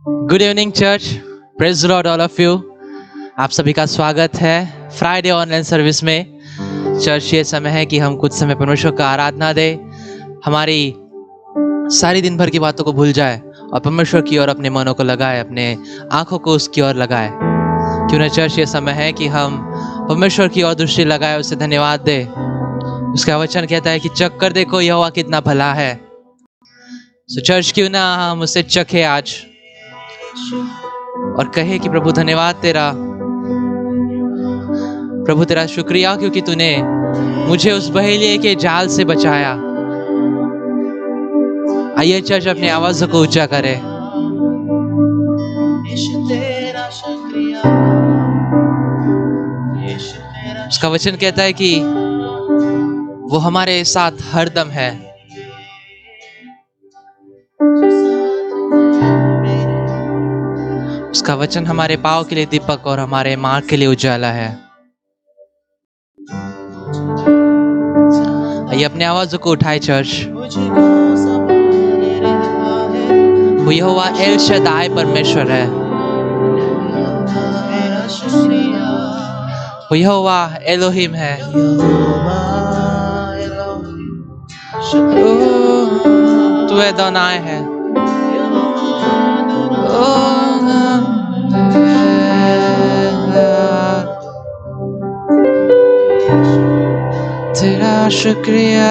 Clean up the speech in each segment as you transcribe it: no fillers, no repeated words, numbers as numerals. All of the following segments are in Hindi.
Good evening church, praise the Lord all of you. आप सभी का स्वागत है फ्राइडे ऑनलाइन सर्विस में। चर्च ये समय है कि हम कुछ समय परमेश्वर का आराधना दे, हमारी सारी दिन भर की बातों को भूल जाए और परमेश्वर की ओर अपने मनों को लगाए, अपने आंखों को उसकी ओर लगाए। क्यों ना चर्च ये समय है कि हम परमेश्वर की ओर दृष्टि लगाए, उसे धन्यवाद दे। उसका वचन कहता है कि चख कर देखो यहोवा कितना भला है। सो चर्च क्यों ना हम उसे चखे आज और कहे कि प्रभु धन्यवाद तेरा, प्रभु तेरा शुक्रिया क्योंकि तूने मुझे उस बहेलिये के जाल से बचाया। आइए चर्च अपनी आवाज़ों को ऊंचा करे। उसका वचन कहता है कि वो हमारे साथ हरदम है। उसका वचन हमारे पाँव के लिए दीपक और हमारे मार्ग के लिए उजाला है। आइए अपने आवाज़ों को उठाए चर्च। वो यहोवा एल शदाई परमेश्वर है। वो यहोवा एलोहिम है। तू एदोनाई है। तेरा शुक्रिया,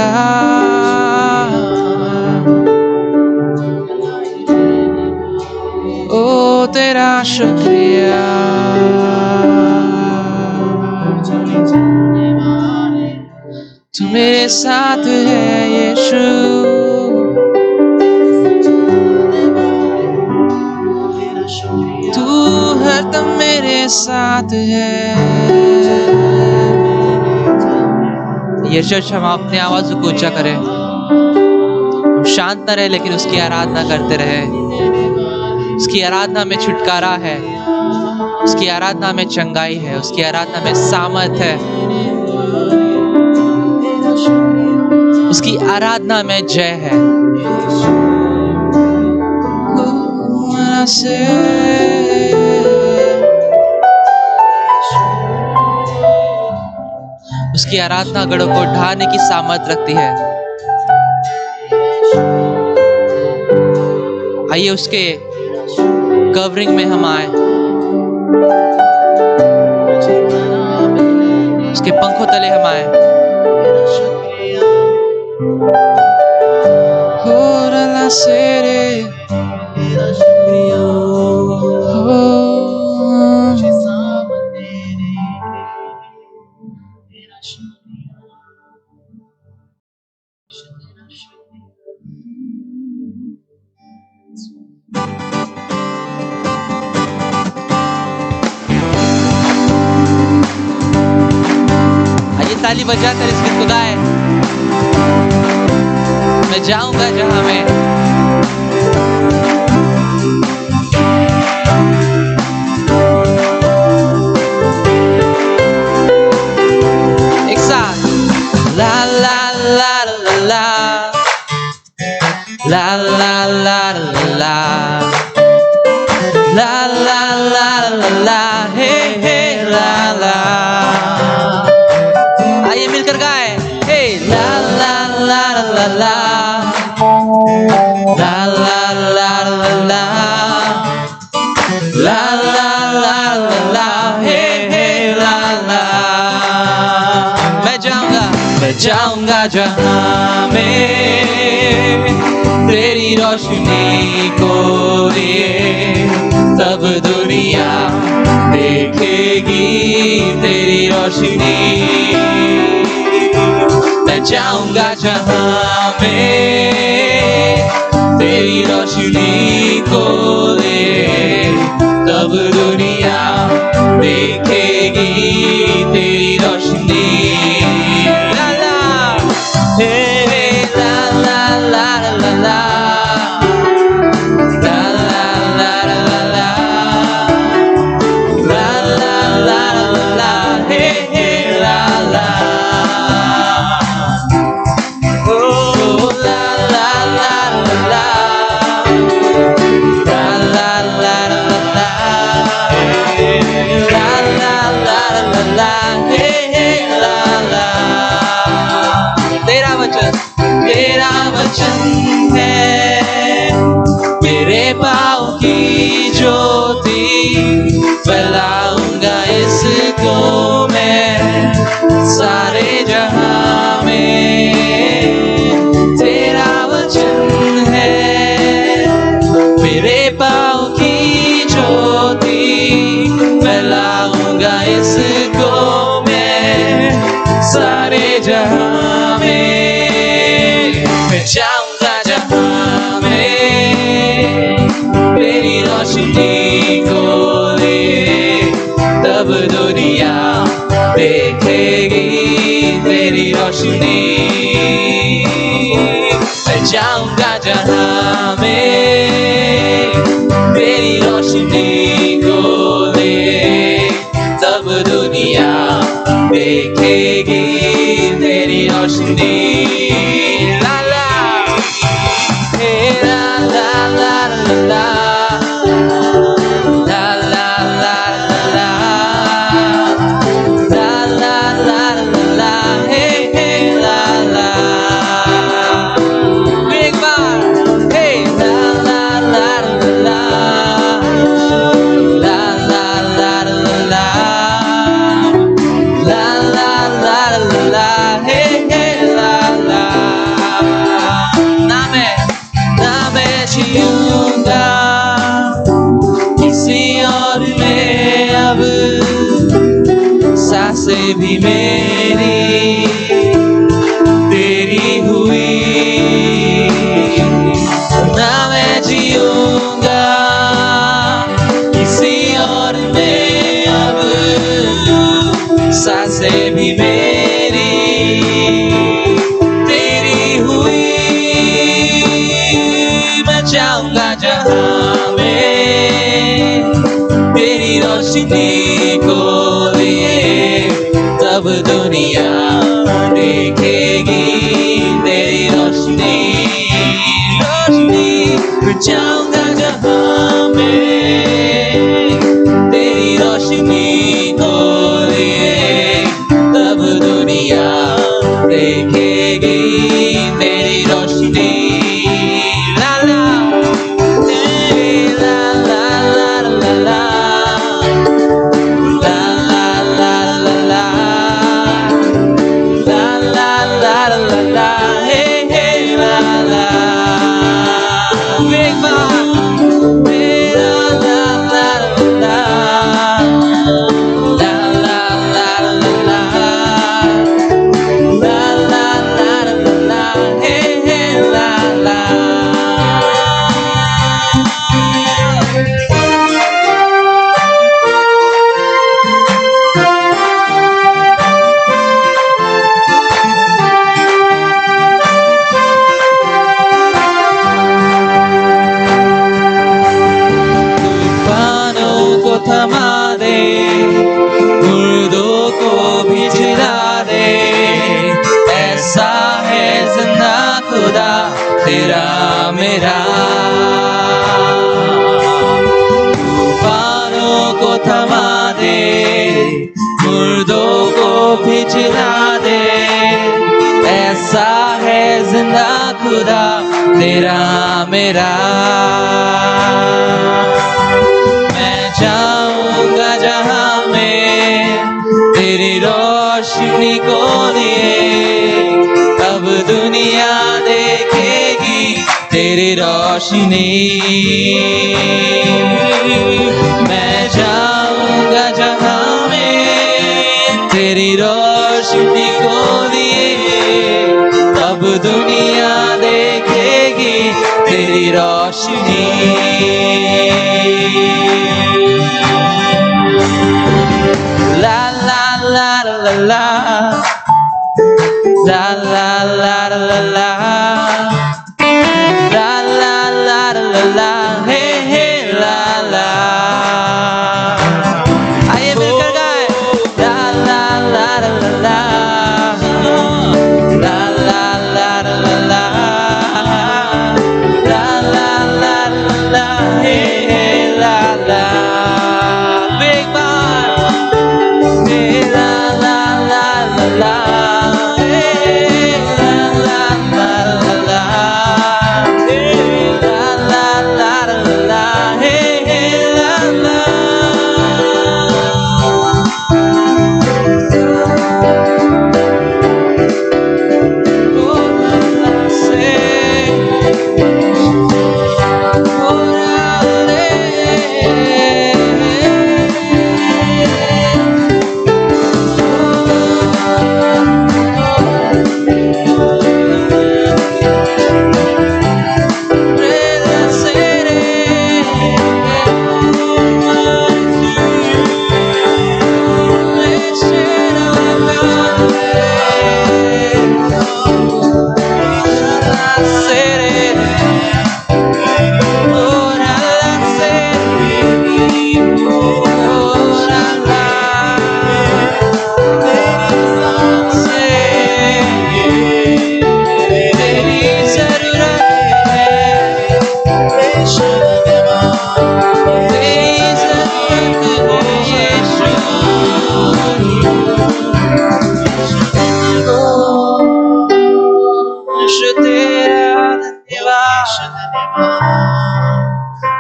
ओ तेरा शुक्रिया, तू मेरे साथ है यीशु। तू हरदम मेरे साथ है। ये चर्च हम अपने आवाज़ को ऊंचा करें। हम शांत न रहे लेकिन उसकी आराधना करते रहे। उसकी आराधना में छुटकारा है, उसकी आराधना में चंगाई है, उसकी आराधना में सामर्थ है, उसकी आराधना में जय है। उसकी आराधना गढ़ों को ढाने की सामर्थ रखती है। आइए उसके कवरिंग में हम आए, उसके पंखों तले हम आए। ताली बजाकर इस गीत को गाए। मैं जाऊंगा जहां मैं, एक साथ ला ला ला ला ला ला ला ला ला ला ला ला ला हे हे ला ला। आइए मिलकर गाए। हे ला ला ला ला ला ला ला ला ला ला ला ला ला हे हे ला ला। मैं जाऊंगा जहां में तेरी रोशनी को लिए, तब दुनिया देखेगी तेरी रोशनी। मैं जाऊंगा जहां में तेरी रोशनी को ले, तब दुनिया देखेगी तेरी रोशनी। ला ला हे ला ला ला ला ला ला ला ला ला ला ला ला ला हे हे ला ला। La la तेरा वचन है मेरे पाँव की ज्योति, फैलाऊंगा इसको मैं सारे जहां में। तेरा वचन है मेरे पाँव की ज्योति, फैलाऊंगा इसको मैं सारे जहां में। मैं जाऊंगा जहां में तेरी रोशनी को ले, तब दुनिया देखेगी तेरी रोशनी। मैं जाऊंगा जहां में तेरी रोशनी को ले, तब दुनिया देखेगी तेरी रोशनी। ला ला हे ला ला ला ला ला ला ला ला ला ला ला ला हे हे ला ला। एक बार हे ला ला ला ला ला ला ला ला ला ला ला ला हे हे ला ला। ना मैं जीऊंगा किसी और में अब, सांसें भी मेरी तेरी हुई। ना मैं जीऊंगा किसी और में अब, सांसें भी मेरी तेरी हुई। मैं जाऊंगा जहां में तेरी रोशनी को लिए, तब दुनिया देखेगी तेरी रोशनी रोशनी। मैं जाऊंगा जहां में तेरी रोशनी को लिए, तब दुनिया देखेगी तेरी रोशनी। ला ला ला ला ला ला ला ला ला ला ला ला ला ला हे हे ला ला। एक बार ला ला ला ला ला ला ला ला ला ला ला ला हे हे ला ला। तूफानों को थमा दे, मुर्दों को भी जिला दे, ऐसा है जिंदा खुदा तेरा मेरा। तूफानों को थमा दे, मुर्दों को भी जिला दे, ऐसा है जिंदा खुदा तेरा मेरा। मैं जाऊंगा जहां में तेरी रोशनी को लिए, अब दुनिया देखेगी तेरी रोशनी। मैं जाऊंगा जहां में तेरी रोशनी को लिए, तब दुनिया देखेगी तेरी रोशनी। ला ला ला ला ला ला ला ला ला ला ला ला ला ला ला हे हे ला ला। आइए मिलकर गाएं। ला ला ला ला ला ला ला ला ला ला ला ला ला ला हे हे ला ला। एक बार हे ला ला ला ला ला हे ला ला ला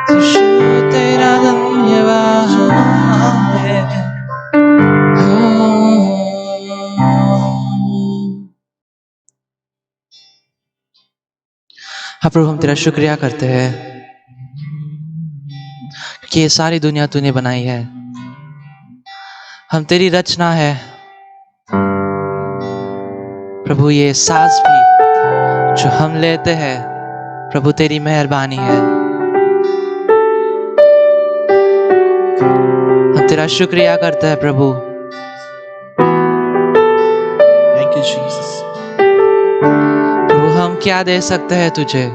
यीशु तेरा धन्यवाद है। हाँ प्रभु, हम तेरा शुक्रिया करते हैं कि ये सारी दुनिया तूने बनाई है, हम तेरी रचना है प्रभु। ये सांस भी जो हम लेते हैं प्रभु तेरी मेहरबानी है। हम तेरा शुक्रिया करते हैं प्रभु। Thank you, Jesus. प्रभु हम क्या दे सकते हैं तुझे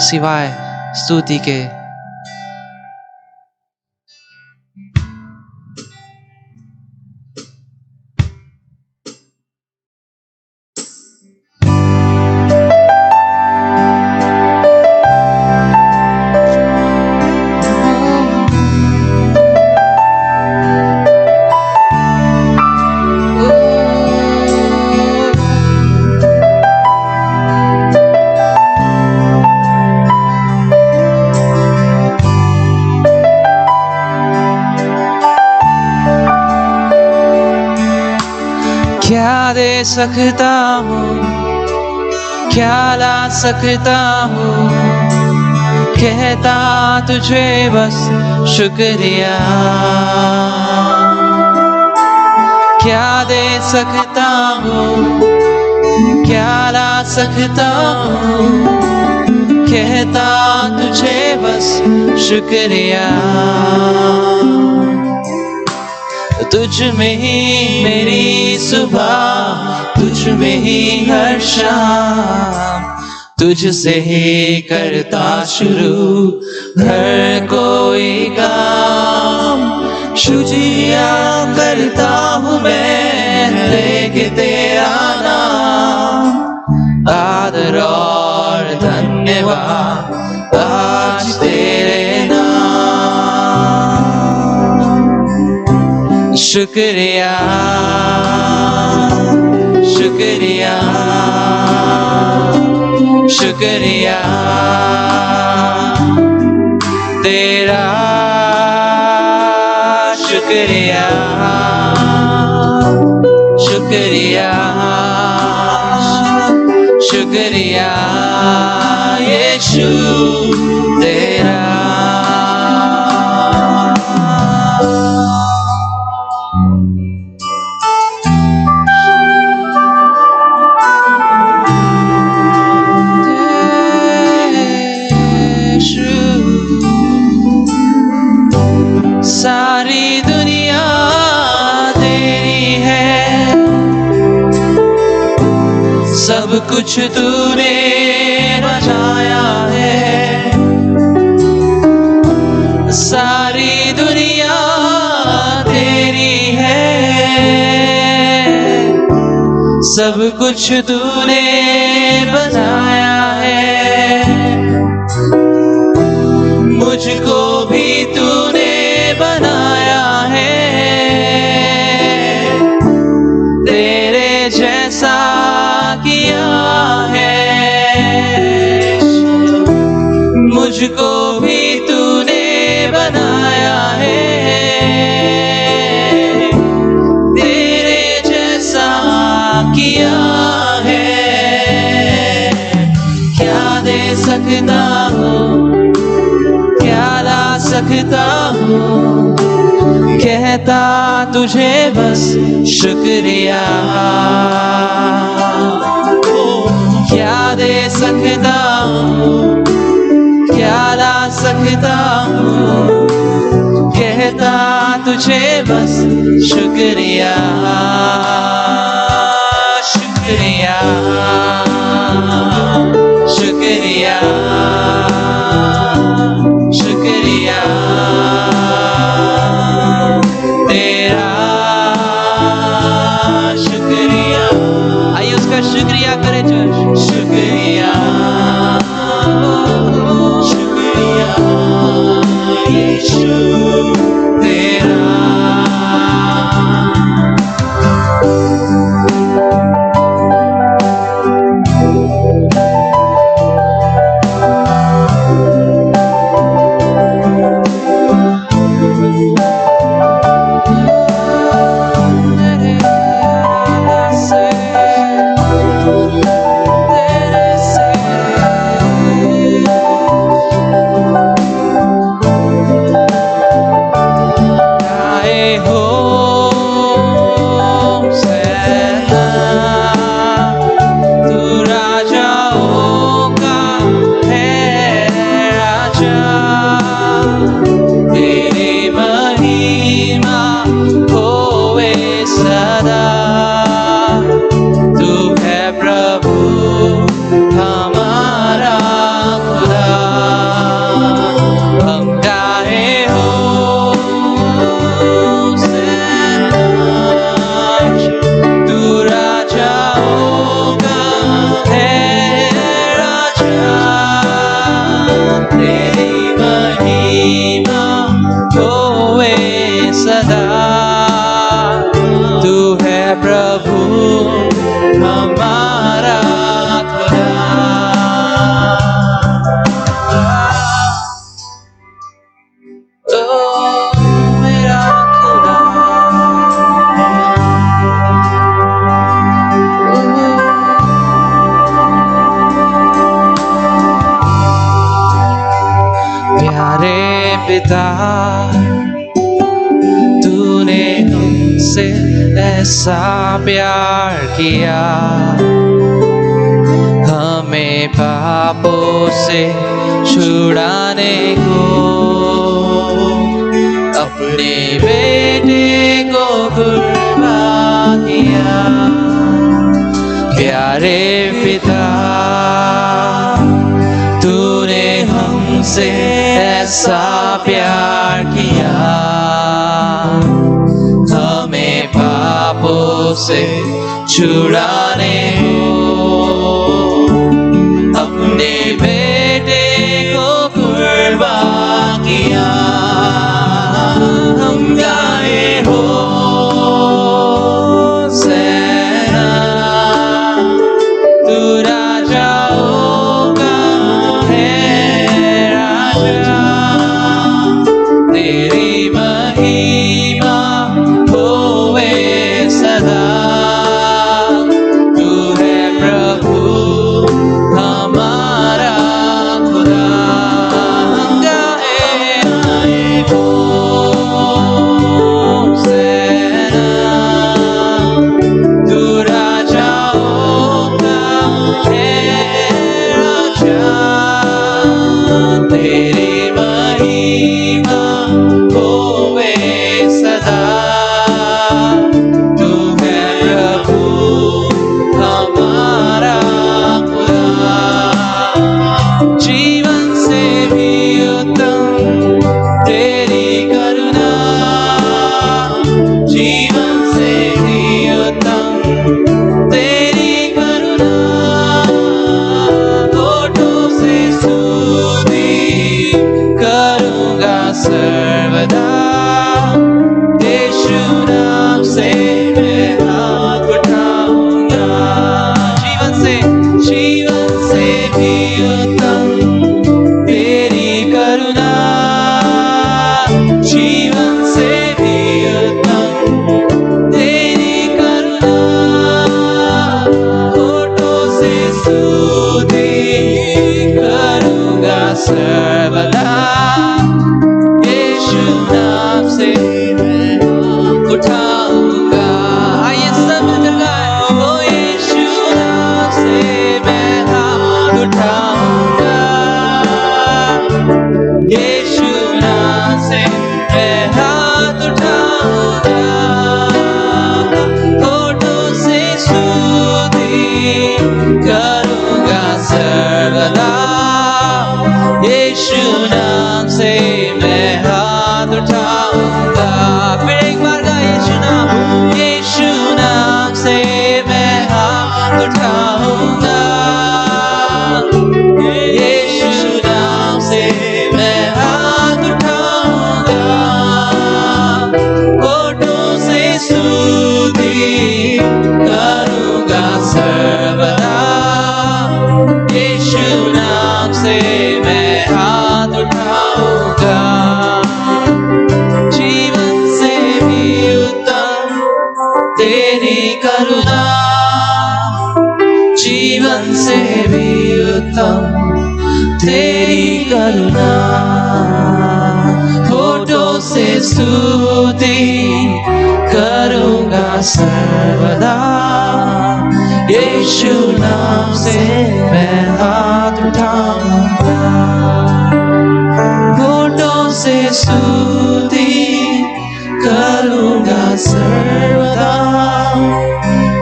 सिवाय स्तुति के। क्या दे सकता हूँ, क्या ला सकता हूँ, कहता तुझे बस शुक्रिया। क्या दे सकता हूँ, क्या ला सकता हूँ, कहता तुझे बस शुक्रिया। तुझ में ही मेरी सुबह, तुझ में ही हर शाम, तुझसे ही करता शुरू हर कोई काम। शुक्रिया करता हूँ मैं लेके तेरा नाम, आदर और धन्यवाद आज तेरे नाम। शुक्रिया शुक्रिया शुक्रिया तेरा, शुक्रिया शुक्रिया शुक्रिया यीशु तेरा। सारी दुनिया तेरी है, सब कुछ तूने बचाया है। सारी दुनिया तेरी है, सब कुछ तूने बनाया है। मुझको भी तूने बनाया है, तेरे जैसा किया है। मुझको भी तूने बनाया है, तेरे जैसा किया है। क्या दे सकता हूँ, क्या ला सकता हूँ, कहता तुझे बस शुक्रिया। क्या दे सकता हूँ, क्या ला सकता हूँ, कहता तुझे बस शुक्रिया शुक्रिया शुक्रिया शुक्रिया तेरा, शुक्रिया। आइए उसका शुक्रिया करें चर्च। शुक्रिया शुक्रिया यीशु तेरा। पिता तूने हमसे ऐसा प्यार किया, हमें पापों से छुड़ाने को अपने बेटे को कुर्बान किया। प्यारे पिता तूने हमसे ऐसा प्यार किया, हमें पापों से छुड़ाने को अपने बेटे को कुर्बान किया। हम गाए होसैना, तू राजाओं का है राजा, तेरी महिमा होवे सदा। तू है प्रभु हमारा खुदा। हम गाए होसैना, तू राजाओं का है राजा, तेरी महिमा होवे सदा। तू है प्रभु हमारा खुदा। जीवन से भी उत्तम तेरी करुणा, जीवन से भी उत्तम तेरी करुणा। होठों से स्तुति करूँगा सर्वदा, यीशु नाम से मैं हाथ उठाऊंगा। जीवन से भी उत्तम तेरी करुणा, जीवन से भी उत्तम तेरी करुणा। होठों से स्तुति करूँगा सर्वदा, यीशु नाम से मैं हाथ उठाऊंगा। आइए सब मिलकर गाएं, ओ यीशु नाम से मैं हाथ उठाऊंगा, यीशु नाम से मैं हाथ उठाऊंगा। होठों से स्तुति करूँगा सर्वदा, यीशु नाम से मैं हाथ उठाऊंगा। फिर एक बार गा यीशु नाम से मैं हाथ उठाऊंगा, यीशु नाम से मैं हाथ उठाऊंगा। होठों से स्तुति करूँगा सर्वदा, यीशु नाम से मैं हाथ उठाऊंगा। जीवन से भी उत्तम तेरी करुणा, जीवन से भी उत्तम तेरी करुणा। होठों से स्तुति करूँगा सर्वदा, यीशु नाम से मैं हाथ उठाऊंगा। होठों से स्तुति करूँगा सर्वदा,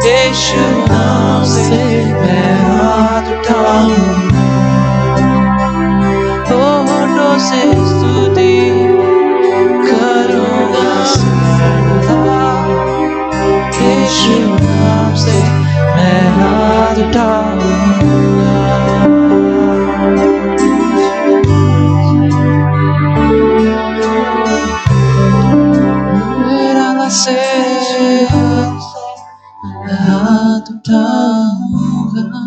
यीशु नाम से मैं हाथ उठाऊंगा। होठों से स्तुति करूँगा सर्वदा, यीशु नाम से मैं हाथ उठाऊंगा। मेरा से मैं हाथ उठाऊंगा।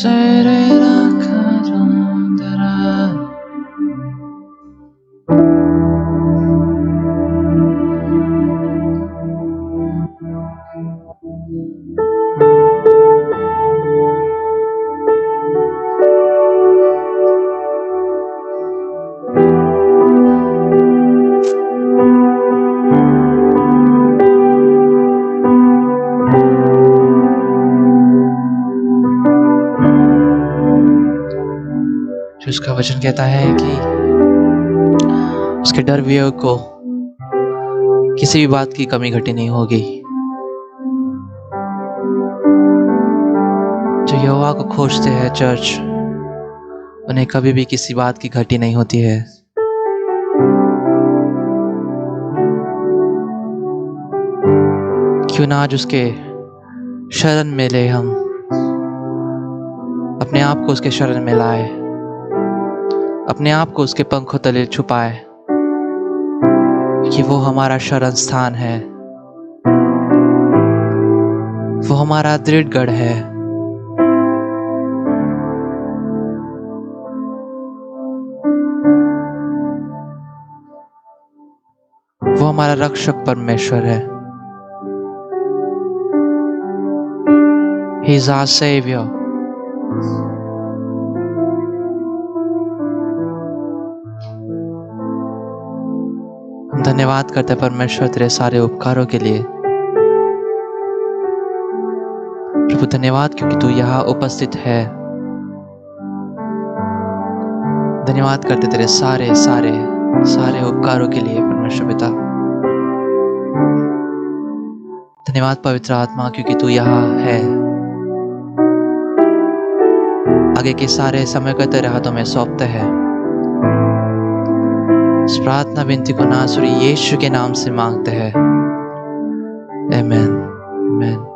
Serena Carandera जो उसका वचन कहता है कि उसके डर वियोग को किसी भी बात की कमी घटी नहीं होगी। जो यहोवा को खोजते हैं चर्च, उन्हें कभी भी किसी बात की घटी नहीं होती है। क्यों ना आज उसके शरण में ले, हम अपने आप को उसके शरण में लाए, अपने आप को उसके पंखों तले छुपाए, कि वो हमारा शरण स्थान है, वो हमारा दृढ़ गढ़ है। वो हमारा रक्षक परमेश्वर है। He is our Savior. हम धन्यवाद करते हैं परमेश्वर तेरे सारे उपकारों के लिए। प्रभु धन्यवाद क्योंकि तू यहाँ उपस्थित है। धन्यवाद करते तेरे सारे सारे सारे उपकारों के लिए परमेश्वर पिता। धन्यवाद पवित्र आत्मा क्योंकि तू यहाँ है। आगे के सारे समय को तेरे हाथों में सौंपते हैं। इस प्रार्थना विनती को नासरी यीशु के नाम से मांगते हैं। आमीन। आमीन।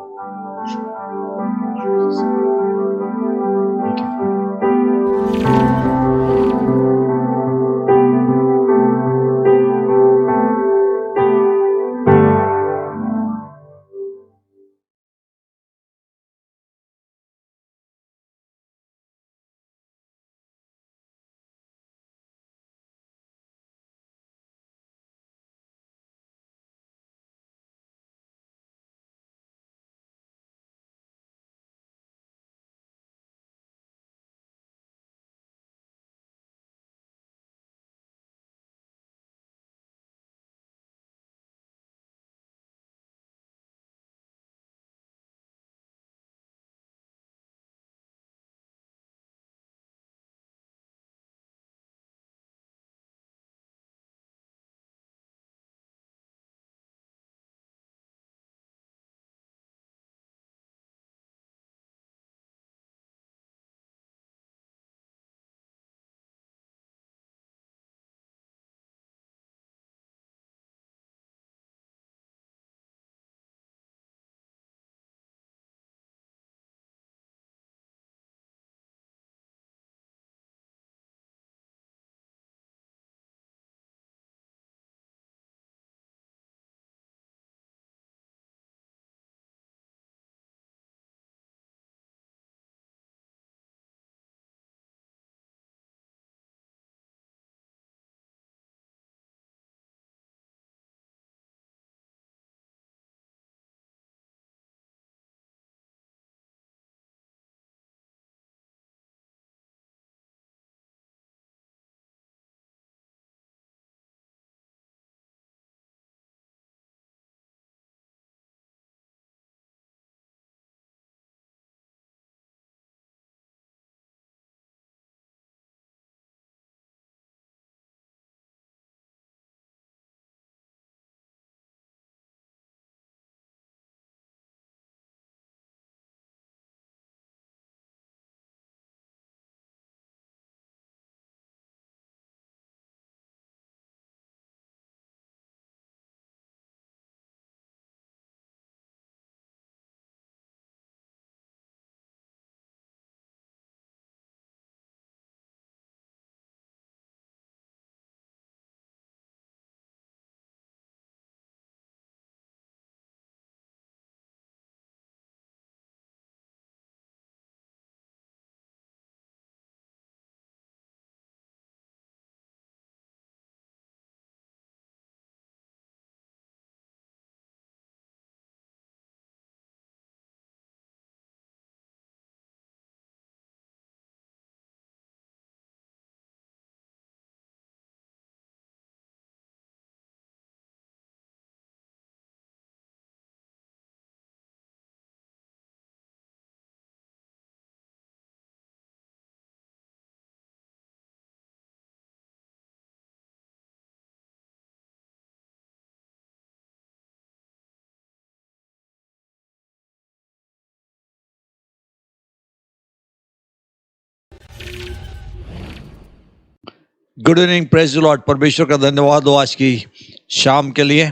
Good evening, praise the Lord. परमेश्वर का धन्यवाद हो आज की शाम के लिए।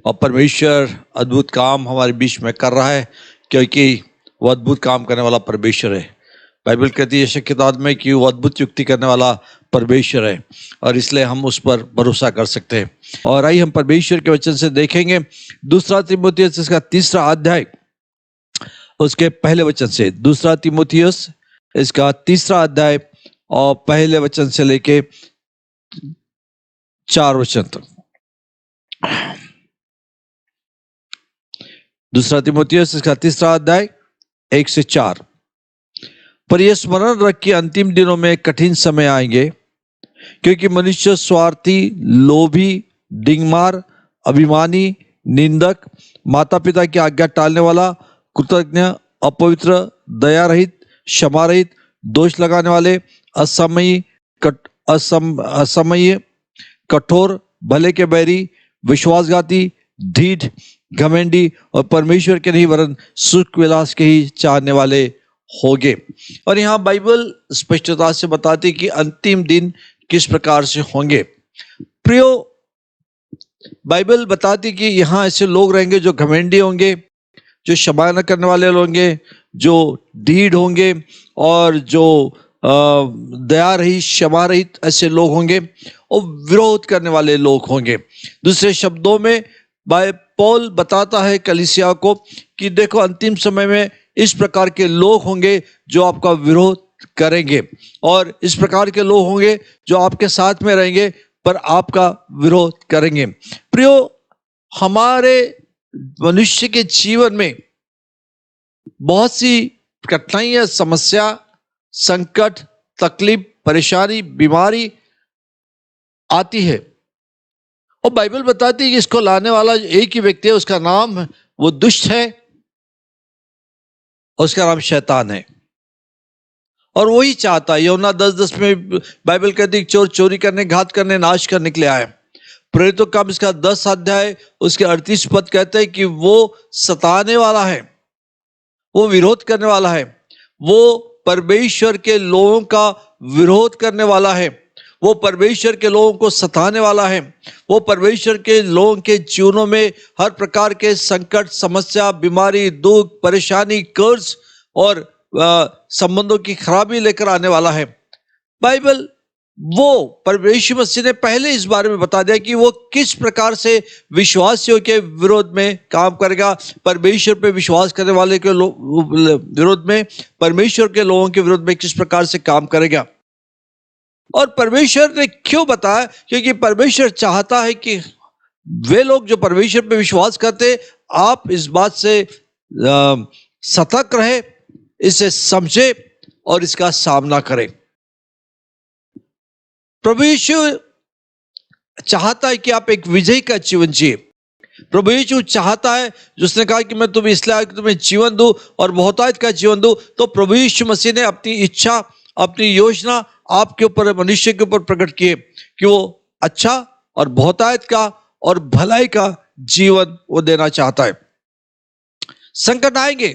और परमेश्वर अद्भुत काम हमारे बीच में कर रहा है, क्योंकि वो अद्भुत काम करने वाला परमेश्वर है। बाइबल कहती है यशायाह किताब में कि वो अद्भुत युक्ति करने वाला परमेश्वर है, और इसलिए हम उस पर भरोसा कर सकते हैं। और आइए हम परमेश्वर के वचन से देखेंगे दूसरा तीमुथियुस इसका 3रा अध्याय, उसके पहले वचन से। दूसरा तीमुथियुस इसका 3रा अध्याय और पहले वचन से लेके 4 वचन तक। दूसरा तीमुथियुस इसका 3रा अध्याय 1 से 4। पर यह स्मरण रख कि अंतिम दिनों में कठिन समय आएंगे, क्योंकि मनुष्य स्वार्थी, लोभी, डिंगमार, अभिमानी, निंदक, माता पिता की आज्ञा टालने वाला, कृतज्ञ, अपवित्र, दया रहित, क्षमा रहित, दोष लगाने वाले, असमयी, कठोर, भले के बैरी, विश्वासघाती, ढीठ, घमंडी और परमेश्वर के नहीं वरन सुख विलास के ही चाहने वाले होंगे। और यहाँ बाइबल स्पष्टता से बताती कि अंतिम दिन किस प्रकार से होंगे। प्रियो, बाइबल बताती कि यहाँ ऐसे लोग रहेंगे जो घमंडी होंगे, जो क्षमा न करने वाले होंगे, जो ढीठ होंगे, और जो दया रहित, क्षमा रहित ऐसे लोग होंगे, और विरोध करने वाले लोग होंगे। दूसरे शब्दों में पौल बताता है कलीसिया को कि देखो, अंतिम समय में इस प्रकार के लोग होंगे जो आपका विरोध करेंगे, और इस प्रकार के लोग होंगे जो आपके साथ में रहेंगे पर आपका विरोध करेंगे। प्रियो, हमारे मनुष्य के जीवन में बहुत सी कठिनाइयां, समस्या, संकट, तकलीफ, परेशानी, बीमारी आती है, और बाइबल बताती है कि इसको लाने वाला एक ही व्यक्ति है, उसका नाम वो दुष्ट है, उसका नाम शैतान है। और वही चाहता है। यूहन्ना 10:10 में बाइबल कहती है चोर चोरी करने, घात करने, नाश करने के लिए आया। प्रेरितों का काम इसका 10 अध्याय उसके 38 पद कहते हैं कि वो सताने वाला है, वो विरोध करने वाला है, वो परमेश्वर के लोगों का विरोध करने वाला है, वो परमेश्वर के लोगों को सताने वाला है, वो परमेश्वर के लोगों के जीवनों में हर प्रकार के संकट, समस्या, बीमारी, दुख, परेशानी, कर्ज और संबंधों की खराबी लेकर आने वाला है। बाइबल, वो परमेश्वर मसीह ने पहले इस बारे में बता दिया कि वो किस प्रकार से विश्वासियों के विरोध में काम करेगा, परमेश्वर पे विश्वास करने वाले के विरोध में, परमेश्वर के लोगों के विरोध में किस प्रकार से काम करेगा। और परमेश्वर ने क्यों बताया? क्योंकि परमेश्वर चाहता है कि वे लोग जो परमेश्वर पे विश्वास करते, आप इस बात से सतर्क रहे, इसे समझे और इसका सामना करें। प्रभु यीशु चाहता है कि आप एक विजयी का जीवन जिए। प्रभु यीशु चाहता है, जिसने कहा कि मैं तुम्हें इसलिए आया कि तुम्हें जीवन दूं और बहुतायत का जीवन दूं, तो प्रभु यीशु मसीह ने अपनी इच्छा, अपनी योजना आपके ऊपर, मनुष्य के ऊपर प्रकट किए कि वो अच्छा और बहुतायत का और भलाई का जीवन वो देना चाहता है। संकट आएंगे,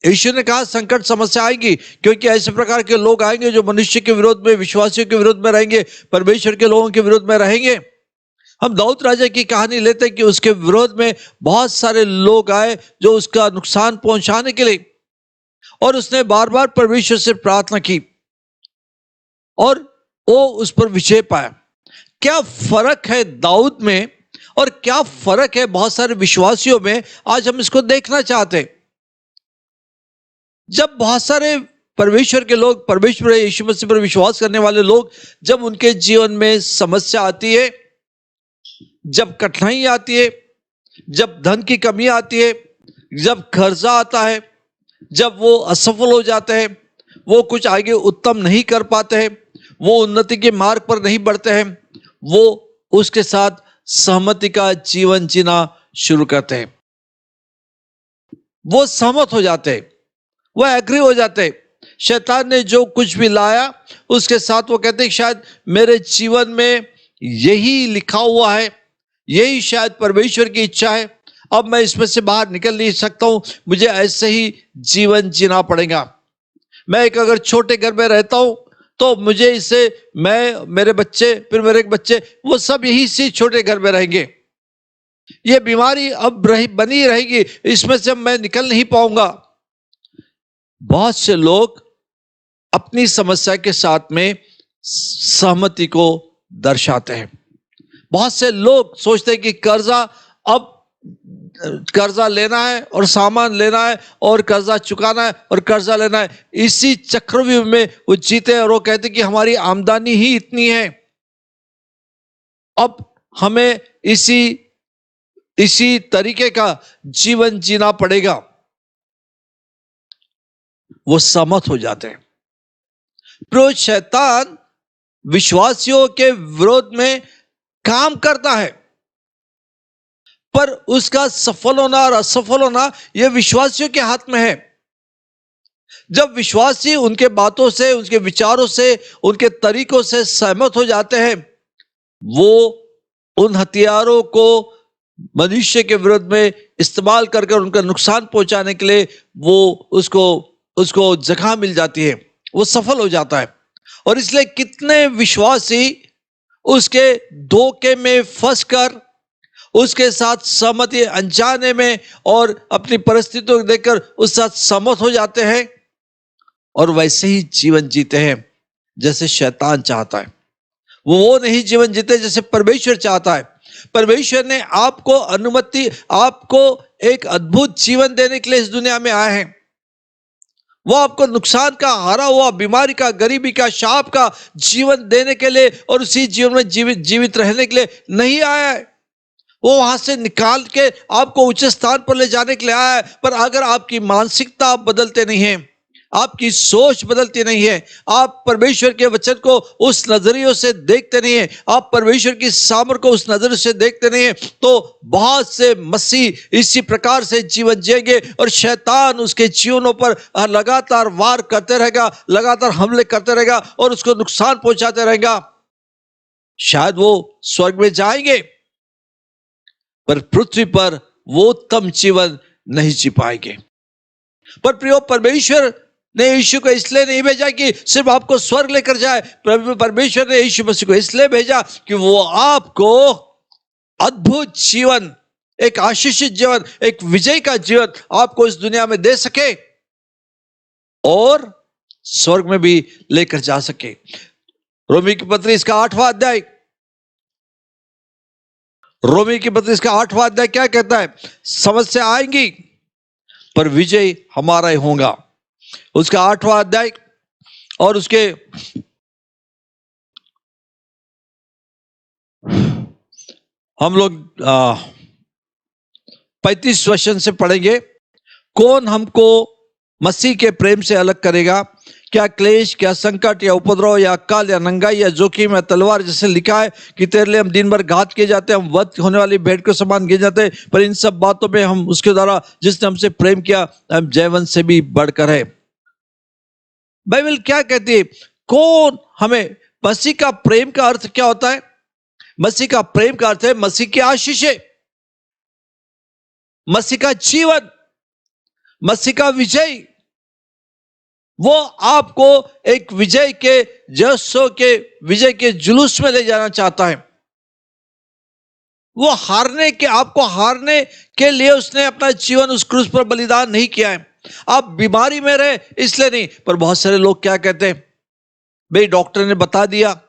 यीशु ने कहा संकट, समस्या आएंगी, क्योंकि ऐसे प्रकार के लोग आएंगे जो मनुष्य के विरोध में, विश्वासियों के विरोध में रहेंगे, परमेश्वर के लोगों के विरोध में रहेंगे। हम दाऊद राजा की कहानी लेते हैं कि उसके विरोध में बहुत सारे लोग आए जो उसका नुकसान पहुंचाने के लिए, और उसने बार बार परमेश्वर से प्रार्थना की और वो उस पर विजय पाया। क्या फर्क है दाऊद में और क्या फर्क है बहुत सारे विश्वासियों में, आज हम इसको देखना चाहते हैं। जब बहुत सारे परमेश्वर के लोग, परमेश्वर यीशु मसीह पर विश्वास करने वाले लोग, जब उनके जीवन में समस्या आती है, जब कठिनाई आती है, जब धन की कमी आती है, जब कर्जा आता है, जब वो असफल हो जाते हैं, वो कुछ आगे उत्तम नहीं कर पाते हैं, वो उन्नति के मार्ग पर नहीं बढ़ते हैं, वो उसके साथ सहमति का जीवन जीना शुरू करते हैं। वो सहमत हो जाते हैं, वो एग्री हो जाते हैं। शैतान ने जो कुछ भी लाया उसके साथ वो कहते हैं शायद मेरे जीवन में यही लिखा हुआ है, यही शायद परमेश्वर की इच्छा है, अब मैं इसमें से बाहर निकल नहीं सकता हूं, मुझे ऐसे ही जीवन जीना पड़ेगा। मैं एक अगर छोटे घर में रहता हूं तो मुझे इससे मैं, मेरे बच्चे, फिर मेरे बच्चे, वो सब यही सी छोटे घर में रहेंगे। ये बीमारी अब बनी रहेगी, इसमें से मैं निकल नहीं पाऊंगा। बहुत से लोग अपनी समस्या के साथ में सहमति को दर्शाते हैं। बहुत से लोग सोचते हैं कि अब कर्जा लेना है और सामान लेना है और कर्जा चुकाना है और कर्जा लेना है, इसी चक्रव्यूह में वो जीते हैं। और वो कहते हैं कि हमारी आमदनी ही इतनी है, अब हमें इसी तरीके का जीवन जीना पड़ेगा। वो सहमत हो जाते हैं। प्रो शैतान विश्वासियों के विरोध में काम करता है, पर उसका सफल होना और असफल होना यह विश्वासियों के हाथ में है। जब विश्वासी उनके बातों से, उनके विचारों से, उनके तरीकों से सहमत हो जाते हैं, वो उन हथियारों को मनुष्य के विरुद्ध में इस्तेमाल करके उनका नुकसान पहुंचाने के लिए वो उसको जगह मिल जाती है, वो सफल हो जाता है। और इसलिए कितने विश्वासी उसके धोखे में फंसकर उसके साथ सहमति अनजाने में और अपनी परिस्थितियों को देखकर उस साथ सहमत हो जाते हैं और वैसे ही जीवन जीते हैं जैसे शैतान चाहता है। वो नहीं जीवन जीते जैसे परमेश्वर चाहता है। परमेश्वर ने आपको एक अद्भुत जीवन देने के लिए इस दुनिया में आए हैं। वो आपको नुकसान का, हारा हुआ, बीमारी का, गरीबी का, शाप का जीवन देने के लिए और उसी जीवन में जीवित रहने के लिए नहीं आया है। वो वहां से निकाल के आपको उच्च स्थान पर ले जाने के लिए आया है। पर अगर आपकी मानसिकता आप बदलते नहीं हैं, आपकी सोच बदलती नहीं है, आप परमेश्वर के वचन को उस नजरियों से देखते नहीं है, आप परमेश्वर की सामर्थ को उस नजर से देखते नहीं है, तो बहुत से मसीह इसी प्रकार से जीवन जिएंगे और शैतान उसके जीवनों पर लगातार वार करते रहेगा, लगातार हमले करते रहेगा और उसको नुकसान पहुंचाते रहेगा। शायद वो स्वर्ग में जाएंगे पर पृथ्वी पर वो उत्तम जीवन नहीं जी पाएंगे। पर प्रियो, परमेश्वर ने यीशु को इसलिए नहीं भेजा कि सिर्फ आपको स्वर्ग लेकर जाए। परमेश्वर ने यीशु मसीह को इसलिए भेजा कि वो आपको अद्भुत जीवन, एक आशीषित जीवन, एक विजय का जीवन आपको इस दुनिया में दे सके और स्वर्ग में भी लेकर जा सके। रोमी की पत्री इसका 8वां अध्याय, रोमी की पत्री इसका 8वां अध्याय क्या कहता है? समस्या आएंगी पर विजय हमारा ही होगा। उसका 8वां अध्याय और उसके हम लोग 35 वचन से पढ़ेंगे। कौन हमको मसीह के प्रेम से अलग करेगा? क्या क्लेश, क्या संकट, या उपद्रव, या अकाल, या नंगाई, या जोखिम, या तलवार? जैसे लिखा है कि तेरे लिए हम दिन भर घात किए जाते हैं, हम वध होने वाली भेंट के समान किए जाते हैं। पर इन सब बातों में हम उसके द्वारा जिसने हमसे प्रेम किया, हम जयवंत से भी बढ़कर है। बाइबल क्या कहती है? कौन हमें, मसीह का प्रेम का अर्थ क्या होता है? मसीह का प्रेम का अर्थ है मसीह की आशीषें, मसीह का जीवन, मसीह का विजय। वो आपको एक विजय के जश्न के, विजय के जुलूस में ले जाना चाहता है। वो आपको हारने के लिए उसने अपना जीवन उस क्रूस पर बलिदान नहीं किया है। आप बीमारी में रहे इसलिए नहीं। पर बहुत सारे लोग क्या कहते हैं? भाई डॉक्टर ने बता दिया,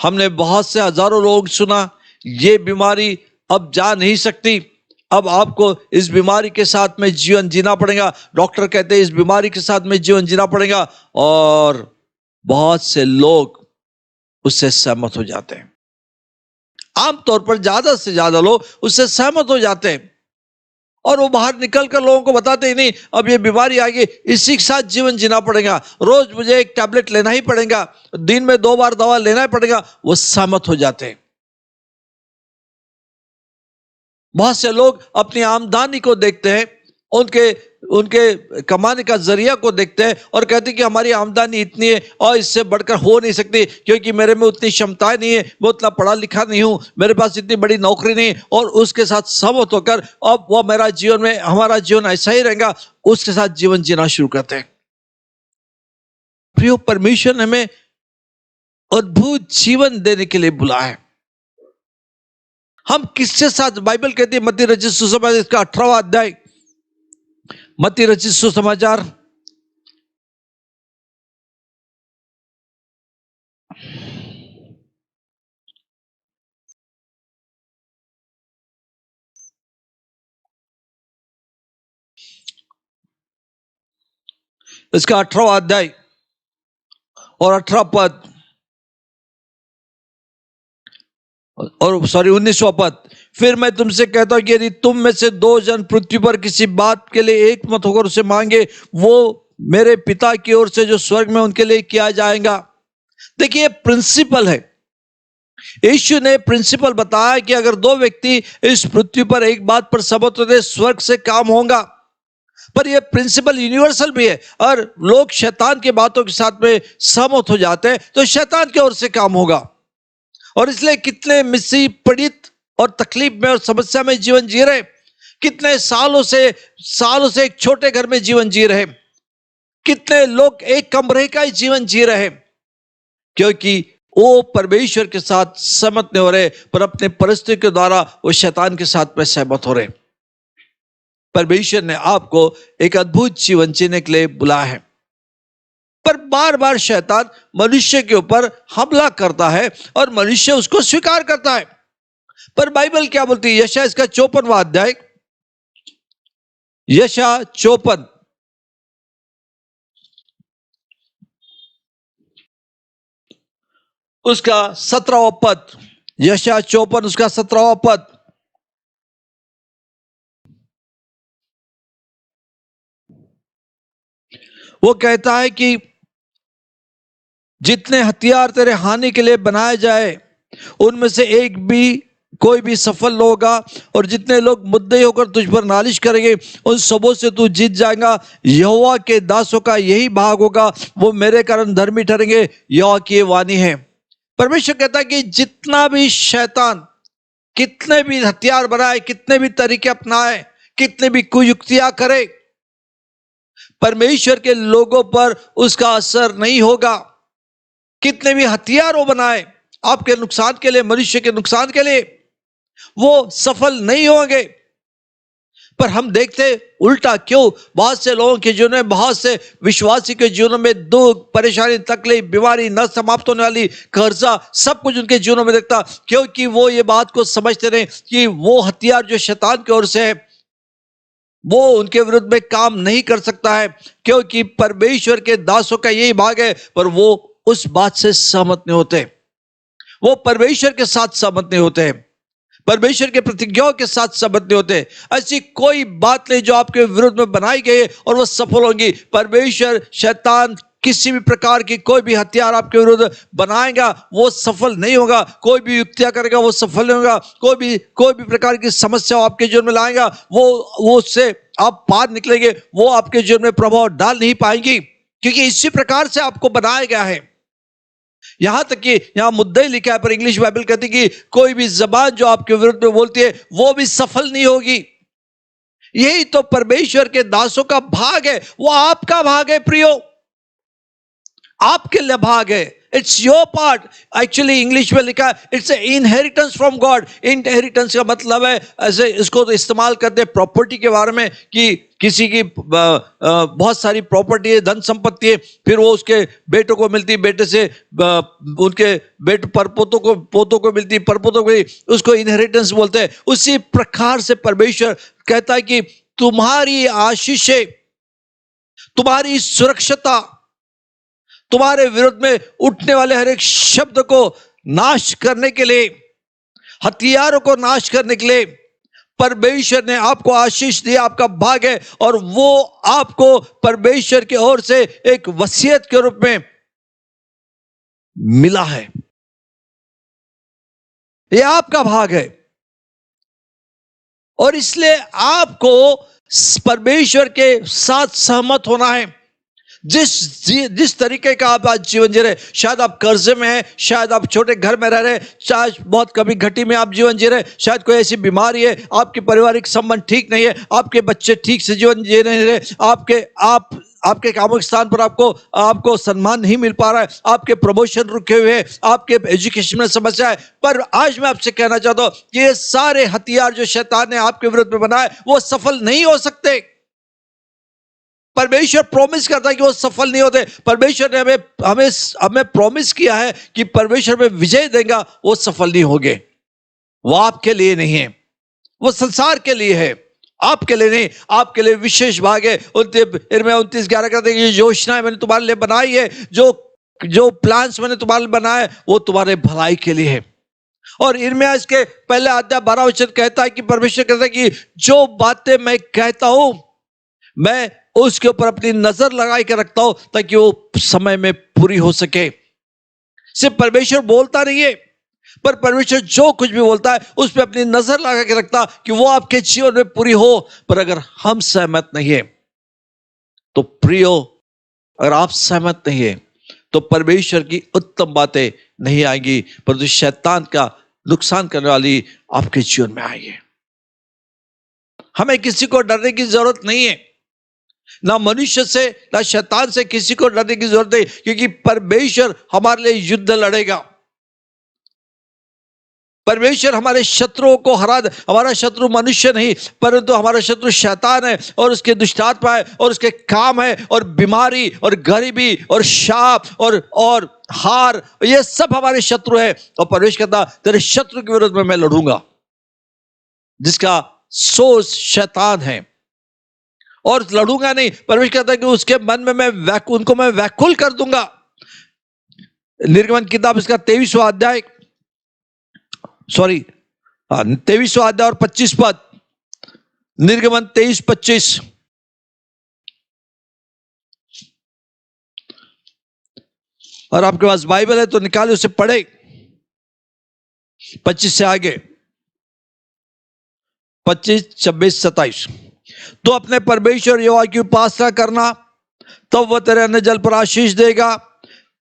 हमने बहुत से हजारों लोग सुना, ये बीमारी अब जा नहीं सकती, अब आपको इस बीमारी के साथ में जीवन जीना पड़ेगा। डॉक्टर कहते हैं इस बीमारी के साथ में जीवन जीना पड़ेगा और बहुत से लोग उससे सहमत हो जाते हैं। आमतौर पर ज्यादा से ज्यादा लोग उससे सहमत हो जाते हैं और वो बाहर निकलकर लोगों को बताते ही नहीं, अब ये बीमारी आ गई, इसी के साथ जीवन जीना पड़ेगा, रोज मुझे एक टैबलेट लेना ही पड़ेगा, दिन में 2 बार दवा लेना ही पड़ेगा। वो सहमत हो जाते हैं। बहुत से लोग अपनी आमदनी को देखते हैं, उनके कमाने का जरिया को देखते हैं और कहते हैं कि हमारी आमदनी इतनी है और इससे बढ़कर हो नहीं सकती, क्योंकि मेरे में उतनी क्षमताएं नहीं है, मैं उतना पढ़ा लिखा नहीं हूं, मेरे पास इतनी बड़ी नौकरी नहीं है। और उसके साथ सहमत होकर अब वो हमारा जीवन ऐसा ही रहेगा, उसके साथ जीवन जीना शुरू करते हैं। प्रिय, परमेश्वर ने हमें अद्भुत जीवन देने के लिए बुलाया है। हम किसके साथ, बाइबल कहती है मत्ती रचित सुसमाचार इसका 18वां अध्याय, मत्ती रचित सुसमाचार इसका 18वां अध्याय और 18 पद और 19वां पद। फिर मैं तुमसे कहता हूं कि यदि तुम में से 2 जन पृथ्वी पर किसी बात के लिए एक मत होकर उसे मांगे, वो मेरे पिता की ओर से जो स्वर्ग में उनके लिए किया जाएगा। देखिए प्रिंसिपल है, यीशु ने प्रिंसिपल बताया कि अगर 2 व्यक्ति इस पृथ्वी पर एक बात पर सहमत होते, स्वर्ग से काम होगा। पर यह प्रिंसिपल यूनिवर्सल भी है, और लोग शैतान की बातों के साथ में सहमत हो जाते हैं तो शैतान की ओर से काम होगा। और इसलिए कितने मिस्री पीड़ित और तकलीफ में और समस्या में जीवन जी रहे, कितने सालों से एक छोटे घर में जीवन जी रहे, कितने लोग एक कमरे का ही जीवन जी रहे, क्योंकि वो परमेश्वर के साथ सहमत नहीं हो रहे, पर अपने परिस्थिति के द्वारा वो शैतान के साथ में सहमत हो रहे। परमेश्वर ने आपको एक अद्भुत जीवन जीने के लिए बुलाया है, पर बार बार शैतान मनुष्य के ऊपर हमला करता है और मनुष्य उसको स्वीकार करता है। पर बाइबल क्या बोलती है? यशायाह इसका 54वां अध्याय, यशायाह 54 उसका 17वां पद, यशायाह 54 उसका 17वां पद। वो कहता है कि जितने हथियार तेरे हानि के लिए बनाए जाए उनमें से एक भी कोई भी सफल न होगा, और जितने लोग मुद्दे होकर तुझ पर नालिश करेंगे उन सबों से तू जीत जाएगा। यहोवा के दासों का यही भाग होगा, वो मेरे कारण धर्मी ठहरेंगे, यहोवा की वाणी है। परमेश्वर कहता है कि जितना भी शैतान कितने भी हथियार बनाए, कितने भी तरीके अपनाए, कितने भी कुयुक्तियां करे, परमेश्वर के लोगों पर उसका असर नहीं होगा। कितने भी हथियार वो बनाए आपके नुकसान के लिए, मनुष्य के नुकसान के लिए, वो सफल नहीं होंगे। पर हम देखते उल्टा क्यों, बहुत से लोगों के जीवन में, बहुत से विश्वासी के जीवन में दुख, परेशानी, तकलीफ, बीमारी, न समाप्त होने वाली कर्जा, सब कुछ उनके जीवनों में देखता, क्योंकि वो ये बात को समझते रहे कि वो हथियार जो शैतान की ओर से है वो उनके विरुद्ध में काम नहीं कर सकता है, क्योंकि परमेश्वर के दासों का यही भाग है। पर वो उस बात से सहमत नहीं होते, वो परमेश्वर के साथ सहमत नहीं होते, परमेश्वर के प्रतिज्ञाओं के साथ सहमत नहीं होते। ऐसी कोई बात नहीं जो आपके विरुद्ध में बनाई गई है और वो सफल होंगी। परमेश्वर, शैतान किसी भी प्रकार की कोई भी हथियार आपके विरुद्ध बनाएगा वो सफल नहीं होगा, कोई भी युक्तियां करेगा वो सफल नहीं होगा, कोई भी प्रकार की समस्या आपके जीवन में लाएगा वो उससे आप पार निकलेंगे, वो आपके जीवन में प्रभाव डाल नहीं पाएंगी, क्योंकि इसी प्रकार से आपको बनाया गया है। यहां तक कि यहां मुद्दा ही लिखा है, पर इंग्लिश बाइबल कहती है कि कोई भी जबान जो आपके विरुद्ध में बोलती है वो भी सफल नहीं होगी। यही तो परमेश्वर के दासों का भाग है, वो आपका भाग है प्रियो, आपके लिए भाग है। It's your part. Actually English में लिखा है it's inheritance from God. Inheritance का मतलब है, ऐसे इसको तो इस्तेमाल करते हैं प्रॉपर्टी के बारे में, कि किसी की बहुत सारी प्रॉपर्टी है, धन संपत्ति है, फिर वो उसके बेटों को मिलती, बेटे से उनके पोतों को मिलती, परपोतों को, उसको इनहेरिटेंस बोलते हैं। उसी प्रकार से परमेश्वर कहता है कि तुम्हारी आशीषें, तुम्हारी सुरक्षता, तुम्हारे विरुद्ध में उठने वाले हर एक शब्द को नाश करने के लिए, हथियारों को नाश करने के लिए परमेश्वर ने आपको आशीष दिया, आपका भाग है, और वो आपको परमेश्वर की ओर से एक वसीयत के रूप में मिला है। ये आपका भाग है, और इसलिए आपको परमेश्वर के साथ सहमत होना है, जिस तरीके का आप आज जीवन जी रहे, शायद आप कर्जे में हैं, शायद आप छोटे घर में रह रहे, शायद बहुत कभी घटी में आप जीवन जी रहे, शायद कोई ऐसी बीमारी है, आपके पारिवारिक संबंध ठीक नहीं है, आपके बच्चे ठीक से जीवन जी नहीं रहे, आपके कामों के स्थान पर आपको सम्मान नहीं मिल पा रहा है, आपके प्रमोशन रुके हुए हैं, आपके एजुकेशन में समस्या है। पर आज मैं आपसे कहना चाहता हूं कि ये सारे हथियार जो शैतान ने आपके विरुद्ध में बनाए वो सफल नहीं हो सकते। परमेश्वर प्रॉमिस करता है कि वो सफल नहीं होते। परमेश्वर ने हमें प्रॉमिस किया है कि परमेश्वर में विजय देगा, वो सफल नहीं होंगे। वो आपके लिए नहीं है, वो संसार के लिए है, आपके लिए नहीं। आपके लिए विशेष भाग है। 29:11 कहते हैं, योजनाएं मैंने तुम्हारे लिए बनाई है, जो प्लान्स मैंने तुम्हारे लिए बनाए वो तुम्हारे भलाई के लिए है। और इर्मिया इसके पहले अध्याय 12 वचन कहता है कि परमेश्वर कहता है कि जो बातें मैं कहता हूं मैं उसके ऊपर अपनी नजर लगा के रखता हूं ताकि वो समय में पूरी हो सके। सिर्फ परमेश्वर बोलता नहीं है, पर परमेश्वर जो कुछ भी बोलता है उस पर अपनी नजर लगा के रखता कि वो आपके जीवन में पूरी हो। पर अगर हम सहमत नहीं है तो प्रियो, अगर आप सहमत नहीं है तो परमेश्वर की उत्तम बातें नहीं आएंगी, परंतु शैतान का नुकसान करने वाली आपके जीवन में आएगी। हमें किसी को डरने की जरूरत नहीं है, ना मनुष्य से ना शैतान से किसी को डरने की जरूरत नहीं, क्योंकि परमेश्वर हमारे लिए युद्ध लड़ेगा। परमेश्वर हमारे शत्रुओं को हरा दे। हमारा शत्रु मनुष्य नहीं, परंतु हमारा शत्रु शैतान है और उसके दुष्टात्मा है और उसके काम है और बीमारी और गरीबी और शाप और हार, ये सब हमारे शत्रु है। और परमेश्वर कहता तेरे शत्रु के विरुद्ध में मैं लड़ूंगा, जिसका सोच शैतान है। और लड़ूंगा नहीं, परमेश्वर कहता है कि उसके मन में उनको मैं व्याकुल कर दूंगा। निर्गमन किताब इसका 23वां अध्याय 23वां अध्याय और 25 पद, निर्गमन 23-25। और आपके पास बाइबल है तो निकाले उसे पढ़े। 25 से आगे 25, 26, 27। तो अपने परमेश्वर यहोवा की उपासना करना, तब वह तेरे अन्न जल पर आशीष देगा।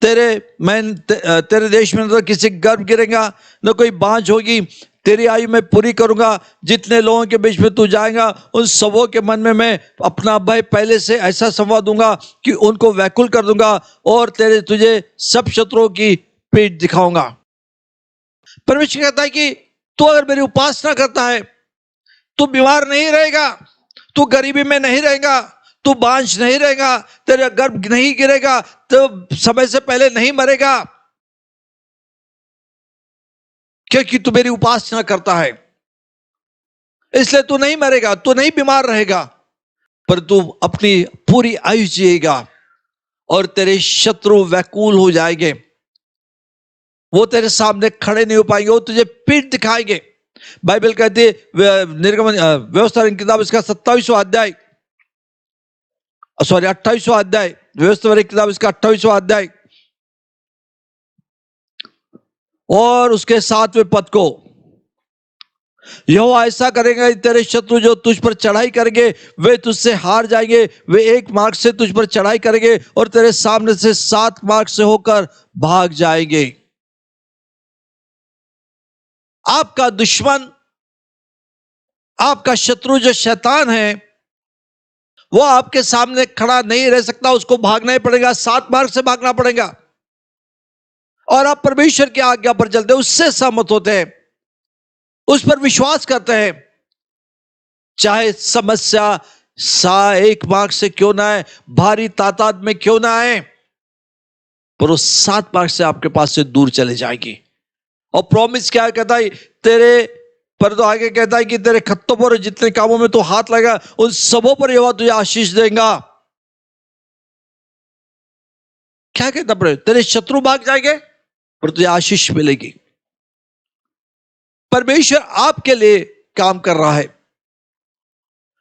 तेरे देश में न तो किसी गर्भ गिरेगा न कोई बांझ होगी। तेरी आयु में पूरी करूंगा। जितने लोगों के बीच में तू जाएगा उन सबों के मन में मैं अपना भय पहले से ऐसा संवा दूंगा कि उनको व्याकुल कर दूंगा और तुझे सब शत्रुओं की पीठ दिखाऊंगा। परमेश्वर कहता है कि तू अगर मेरी उपासना करता है तू बीमार नहीं रहेगा, तू गरीबी में नहीं रहेगा, तू बांझ नहीं रहेगा, तेरा गर्भ नहीं गिरेगा, तो समय से पहले नहीं मरेगा, क्योंकि तू मेरी उपासना करता है। इसलिए तू नहीं मरेगा, तू नहीं बीमार रहेगा, पर तू अपनी पूरी आयु जिएगा और तेरे शत्रु व्याकुल हो जाएंगे। वो तेरे सामने खड़े नहीं हो पाएंगे, वो तुझे पीठ दिखाएंगे। बाइबल कहती है निर्गमन व्यवस्था किताब इसका 27वां अध्याय 28वां अध्याय, व्यवस्था किताब इसका 28वां अध्याय और उसके 7वें पद को, यहोवा ऐसा करेगा, तेरे शत्रु जो तुझ पर चढ़ाई करेंगे वे तुझसे हार जाएंगे। वे एक मार्ग से तुझ पर चढ़ाई करेंगे और तेरे सामने से 7 मार्ग से होकर भाग जाएंगे। आपका दुश्मन, आपका शत्रु जो शैतान है, वो आपके सामने खड़ा नहीं रह सकता, उसको भागना ही पड़ेगा, 7 मार्ग से भागना पड़ेगा। और आप परमेश्वर की आज्ञा पर चलते हैं, उससे सहमत होते हैं, उस पर विश्वास करते हैं, चाहे समस्या एक मार्ग से क्यों ना आए, भारी तादाद में क्यों ना आए, पर वो 7 मार्ग से आपके पास से दूर चले जाएगी। और प्रॉमिस क्या कहता है, पर तो आगे कहता है कि तेरे खत्तों पर जितने कामों में तो हाथ लगा उन सबों पर यहोवा तुझे आशीष देगा। क्या कहता है, तेरे शत्रु भाग जाएंगे पर तुझे आशीष मिलेगी। परमेश्वर आपके लिए काम कर रहा है,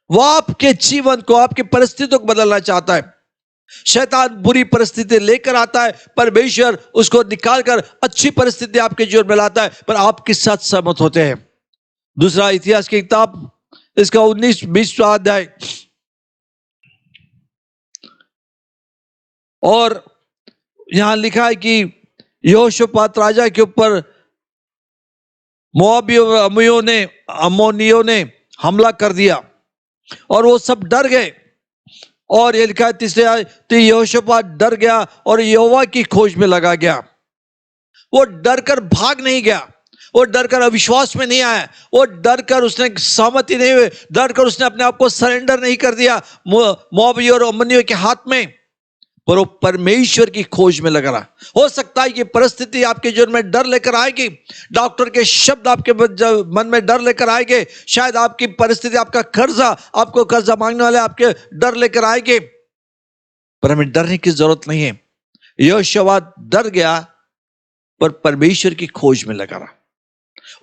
वो आपके जीवन को, आपकी परिस्थितियों को बदलना चाहता है। शैतान बुरी परिस्थिति लेकर आता है, परमेश्वर उसको निकालकर अच्छी परिस्थिति आपके जीवन में लाता है, पर आप किस साथ सहमत होते हैं। दूसरा इतिहास की किताब इसका 19-20वां अध्याय और यहां लिखा है कि यहोशापात राजा के ऊपर अम्मोनियों ने हमला कर दिया और वो सब डर गए। और ये लिखा है तीसरे आयत, तो यहोशापात डर गया और यहोवा की खोज में लगा गया। वो डर कर भाग नहीं गया, वो डर कर अविश्वास में नहीं आया, वो डर कर उसने सहमति नहीं हुई, डर कर उसने अपने आप को सरेंडर नहीं कर दिया मोआबियों और अम्मोनियों के हाथ में, पर वो परमेश्वर की खोज में लगा रहा। हो सकता है कि परिस्थिति आपके जीवन में डर लेकर आएगी, डॉक्टर के शब्द आपके मन में डर लेकर आएंगे, शायद आपकी परिस्थिति, आपका कर्जा, आपको कर्जा मांगने वाले आपके डर लेकर आएंगे, पर हमें डरने की जरूरत नहीं है। यहोशापात डर गया पर परमेश्वर की खोज में लगा रहा।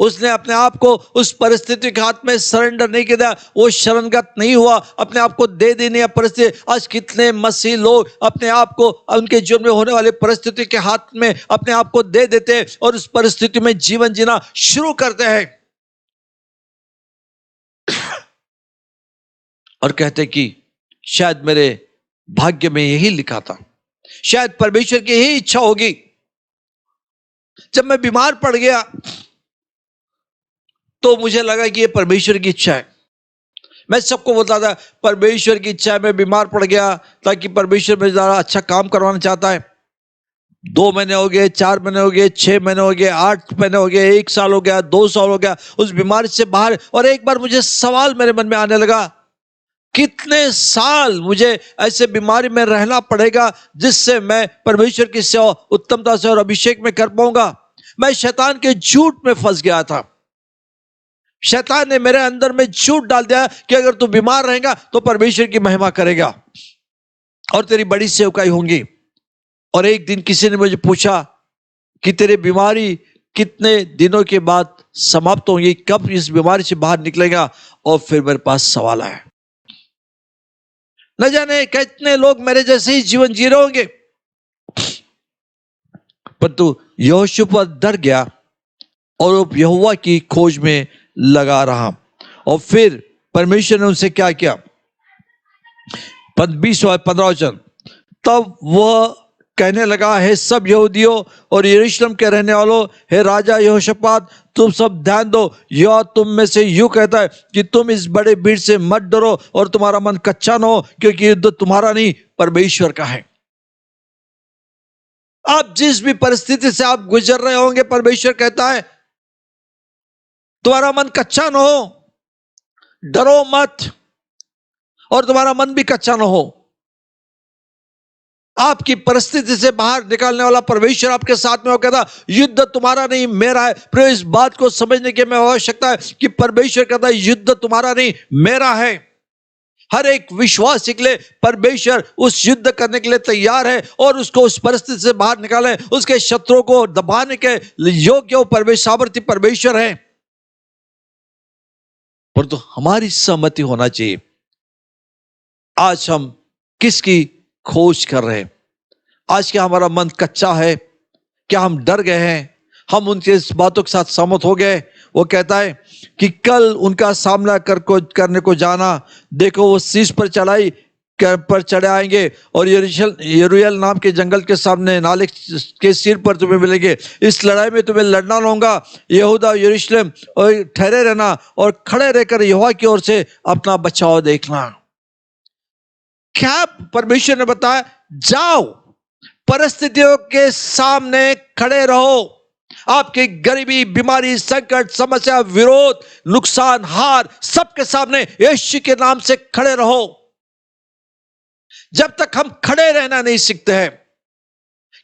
उसने अपने आप को उस परिस्थिति के हाथ में सरेंडर नहीं किया, वो शरणगत नहीं हुआ, अपने आप को दे देने परिस्थिति। आज कितने मसीह लोग अपने आप को उनके जीवन में होने वाली परिस्थिति के हाथ में अपने आप को दे देते हैं और उस परिस्थिति में जीवन जीना शुरू करते हैं और कहते कि शायद मेरे भाग्य में यही लिखा था, शायद परमेश्वर की यही इच्छा होगी। जब मैं बीमार पड़ गया तो मुझे लगा कि ये परमेश्वर की इच्छा है। मैं सबको बताता परमेश्वर की इच्छा है, मैं बीमार पड़ गया ताकि परमेश्वर मेरे द्वारा अच्छा काम करवाना चाहता है। 2 महीने हो गए, 4 महीने हो गए, 6 महीने हो गए, 8 महीने हो गए, 1 साल हो गया, 2 साल हो गया उस बीमारी से बाहर। और एक बार मुझे सवाल मेरे मन में आने लगा, कितने साल मुझे ऐसे बीमारी में रहना पड़ेगा जिससे मैं परमेश्वर की सेवा उत्तमता से और अभिषेक में कर पाऊंगा। मैं शैतान के झूठ में फंस गया था। शैतान ने मेरे अंदर में झूठ डाल दिया कि अगर तू बीमार रहेगा तो परमेश्वर की महिमा करेगा और तेरी बड़ी सेवकाई होंगी। और एक दिन किसी ने मुझे पूछा कि तेरी बीमारी कितने दिनों के बाद समाप्त होगी, कब इस बीमारी से बाहर निकलेगा? और फिर मेरे पास सवाल आया, न जाने कितने लोग मेरे जैसे ही जीवन जी रहे होंगे, परंतु यहोशापात डर गया और वो यहोवा की खोज में लगा रहा। और फिर परमेश्वर ने उनसे क्या किया? 20-15 वचन, तब वह कहने लगा, हे सब यहूदियों और यरूशलेम के रहने वालों, हे राजा यहोशापात, तुम सब ध्यान दो। यह तुम में से यूं कहता है कि तुम इस बड़े भीड़ से मत डरो और तुम्हारा मन कच्चा न हो, क्योंकि युद्ध तुम्हारा नहीं परमेश्वर का है। आप जिस भी परिस्थिति से आप गुजर रहे होंगे, परमेश्वर कहता है तुम्हारा मन कच्चा न हो, डरो मत, और तुम्हारा मन भी कच्चा न हो। आपकी परिस्थिति से बाहर निकालने वाला परमेश्वर आपके साथ में हो, कहता युद्ध तुम्हारा नहीं मेरा है। प्रिय, इस बात को समझने की हमें आवश्यकता है कि परमेश्वर कहता है युद्ध तुम्हारा नहीं मेरा है। हर एक विश्वासी के लिए परमेश्वर उस युद्ध करने के लिए तैयार है और उसको उस परिस्थिति से बाहर निकाले, उसके शत्रुओं को दबाने के योग्य वो परमेश्वर, सामर्थ्य परमेश्वर है। परंतु हमारी सहमति होना चाहिए। आज हम किसकी खोज कर रहे हैं? आज क्या हमारा मन कच्चा है? क्या हम डर गए हैं? हम उनके इस बातों के साथ सहमत हो गए? वो कहता है कि कल उनका सामना करने को जाना, देखो वो शीश पर चढ़े आएंगे और यरूयल नाम के जंगल के सामने नाले के सिर पर तुम्हें मिलेंगे। इस लड़ाई में तुम्हें लड़ना होगा। यहूदा यरूशलेम और ठहरे रहना और खड़े रहकर यहोवा की ओर से अपना बचाव देखना। क्या परमेश्वर ने बताया? जाओ, परिस्थितियों के सामने खड़े रहो। आपकी गरीबी, बीमारी, संकट, समस्या, विरोध, नुकसान, हार, सबके सामने यीशु के नाम से खड़े रहो। जब तक हम खड़े रहना नहीं सीखते हैं,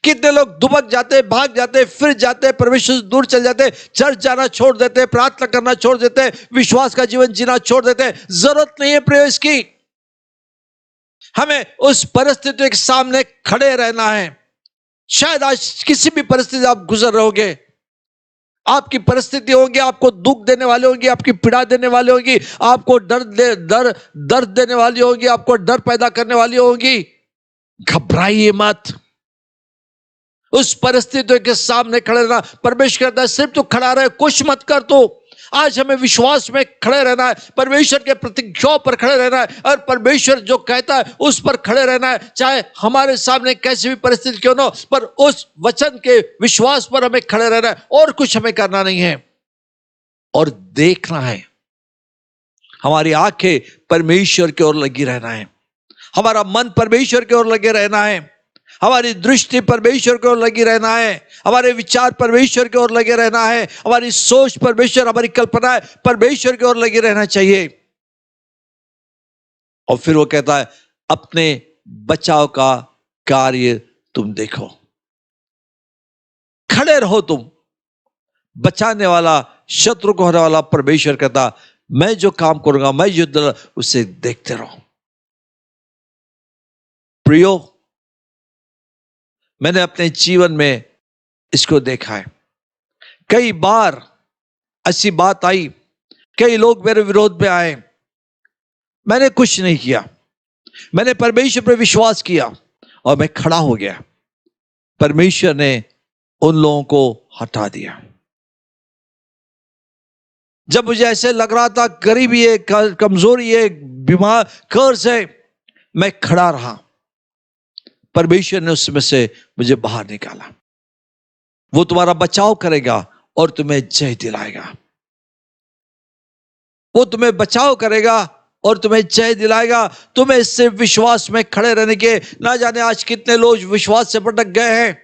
कितने लोग दुबक जाते, भाग जाते, फिर जाते, परमेश्वर से दूर चल जाते, चर्च जाना छोड़ देते, प्रार्थना करना छोड़ देते, विश्वास का जीवन जीना छोड़ देते। जरूरत नहीं है प्रिय इसकी। हमें उस परिस्थिति के सामने खड़े रहना है। शायद आज किसी भी परिस्थिति आप गुजर रहे होंगे, आपकी परिस्थिति होंगी, आपको दुख देने वाले होंगे, आपकी पीड़ा देने वाले होंगी, आपको दर्द देने वाली होंगी, आपको डर पैदा करने वाली होंगी। घबराइए मत। उस परिस्थितियों के सामने खड़े रहना। परमेश्वर कहता है सिर्फ तू खड़ा रहे, कुछ मत कर। तू आज हमें विश्वास में खड़े रहना है, परमेश्वर के प्रतिज्ञाओं पर खड़े रहना है और परमेश्वर जो कहता है उस पर खड़े रहना है, चाहे हमारे सामने कैसी भी परिस्थिति क्यों ना हो, पर उस वचन के विश्वास पर हमें खड़े रहना है और कुछ हमें करना नहीं है। और देखना है, हमारी आंखें परमेश्वर की ओर लगी रहना है, हमारा मन परमेश्वर की ओर लगे रहना है, हमारी दृष्टि परमेश्वर की ओर लगी रहना है, हमारे विचार परमेश्वर की ओर लगे रहना है, हमारी सोच परमेश्वर, हमारी कल्पना परमेश्वर की ओर लगी रहना चाहिए। और फिर वो कहता है अपने बचाव का कार्य तुम देखो, खड़े रहो तुम। बचाने वाला, शत्रु को हराने वाला परमेश्वर कहता मैं जो काम करूंगा, मैं युद्ध, उसे देखते रहो। प्रियो, मैंने अपने जीवन में इसको देखा है। कई बार ऐसी बात आई, कई लोग मेरे विरोध में आए, मैंने कुछ नहीं किया, मैंने परमेश्वर पर विश्वास किया और मैं खड़ा हो गया। परमेश्वर ने उन लोगों को हटा दिया। जब मुझे ऐसे लग रहा था गरीबी है, कमजोरी है, बीमार, कर्ज है, मैं खड़ा रहा। परमेश्वर ने उसमें से मुझे बाहर निकाला। वो तुम्हारा बचाव करेगा और तुम्हें जय दिलाएगा। वो तुम्हें बचाव करेगा और तुम्हें जय दिलाएगा। तुम्हें इससे विश्वास में खड़े रहने के, ना जाने आज कितने लोग विश्वास से भटक गए हैं,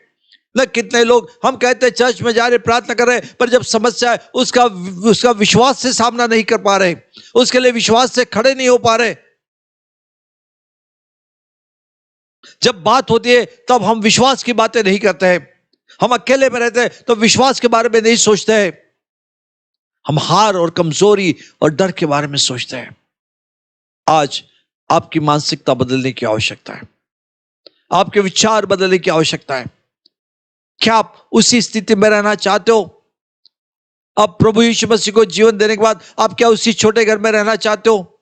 न कितने लोग हम कहते हैं चर्च में जा रहे, प्रार्थना कर रहे, पर जब समस्या है उसका विश्वास से सामना नहीं कर पा रहे, उसके लिए विश्वास से खड़े नहीं हो पा रहे। जब बात होती है तब हम विश्वास की बातें नहीं करते हैं, हम अकेले में रहते हैं तो विश्वास के बारे में नहीं सोचते हैं, हम हार और कमजोरी और डर के बारे में सोचते हैं। आज आपकी मानसिकता बदलने की आवश्यकता है, आपके विचार बदलने की आवश्यकता है। क्या आप उसी स्थिति में रहना चाहते हो? अब प्रभु यीशु मसीह को जीवन देने के बाद आप क्या उसी छोटे घर में रहना चाहते हो?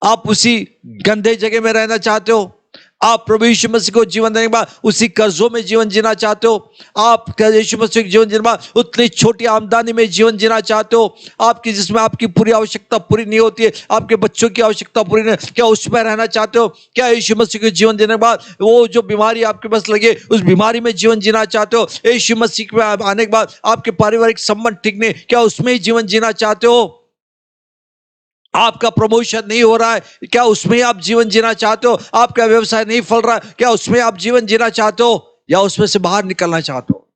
आप उसी गंदे जगह में रहना चाहते हो? आप प्रभु यीशु मसीह को जीवन देने के बाद उसी कर्जों में जीवन जीना चाहते हो? आप यीशु मसीह को जीवन जीने के बाद उतनी छोटी आमदनी में जीवन जीना चाहते हो, आपकी जिसमें आपकी पूरी आवश्यकता पूरी नहीं होती है, आपके बच्चों की आवश्यकता पूरी नहीं, क्या उसमें रहना चाहते हो? क्या यीशु मसीह को जीवन देने के बाद वो जो बीमारी आपके पास लगे उस बीमारी में जीवन जीना चाहते हो? यीशु मसीह में आने के बाद आपके पारिवारिक संबंध ठीक नहीं, क्या उसमें ही जीवन जीना चाहते हो? आपका प्रमोशन नहीं हो रहा है, क्या उसमें आप जीवन जीना चाहते हो? आपका व्यवसाय नहीं फल रहा है, क्या उसमें आप जीवन जीना चाहते हो या उसमें से बाहर निकलना चाहते हो?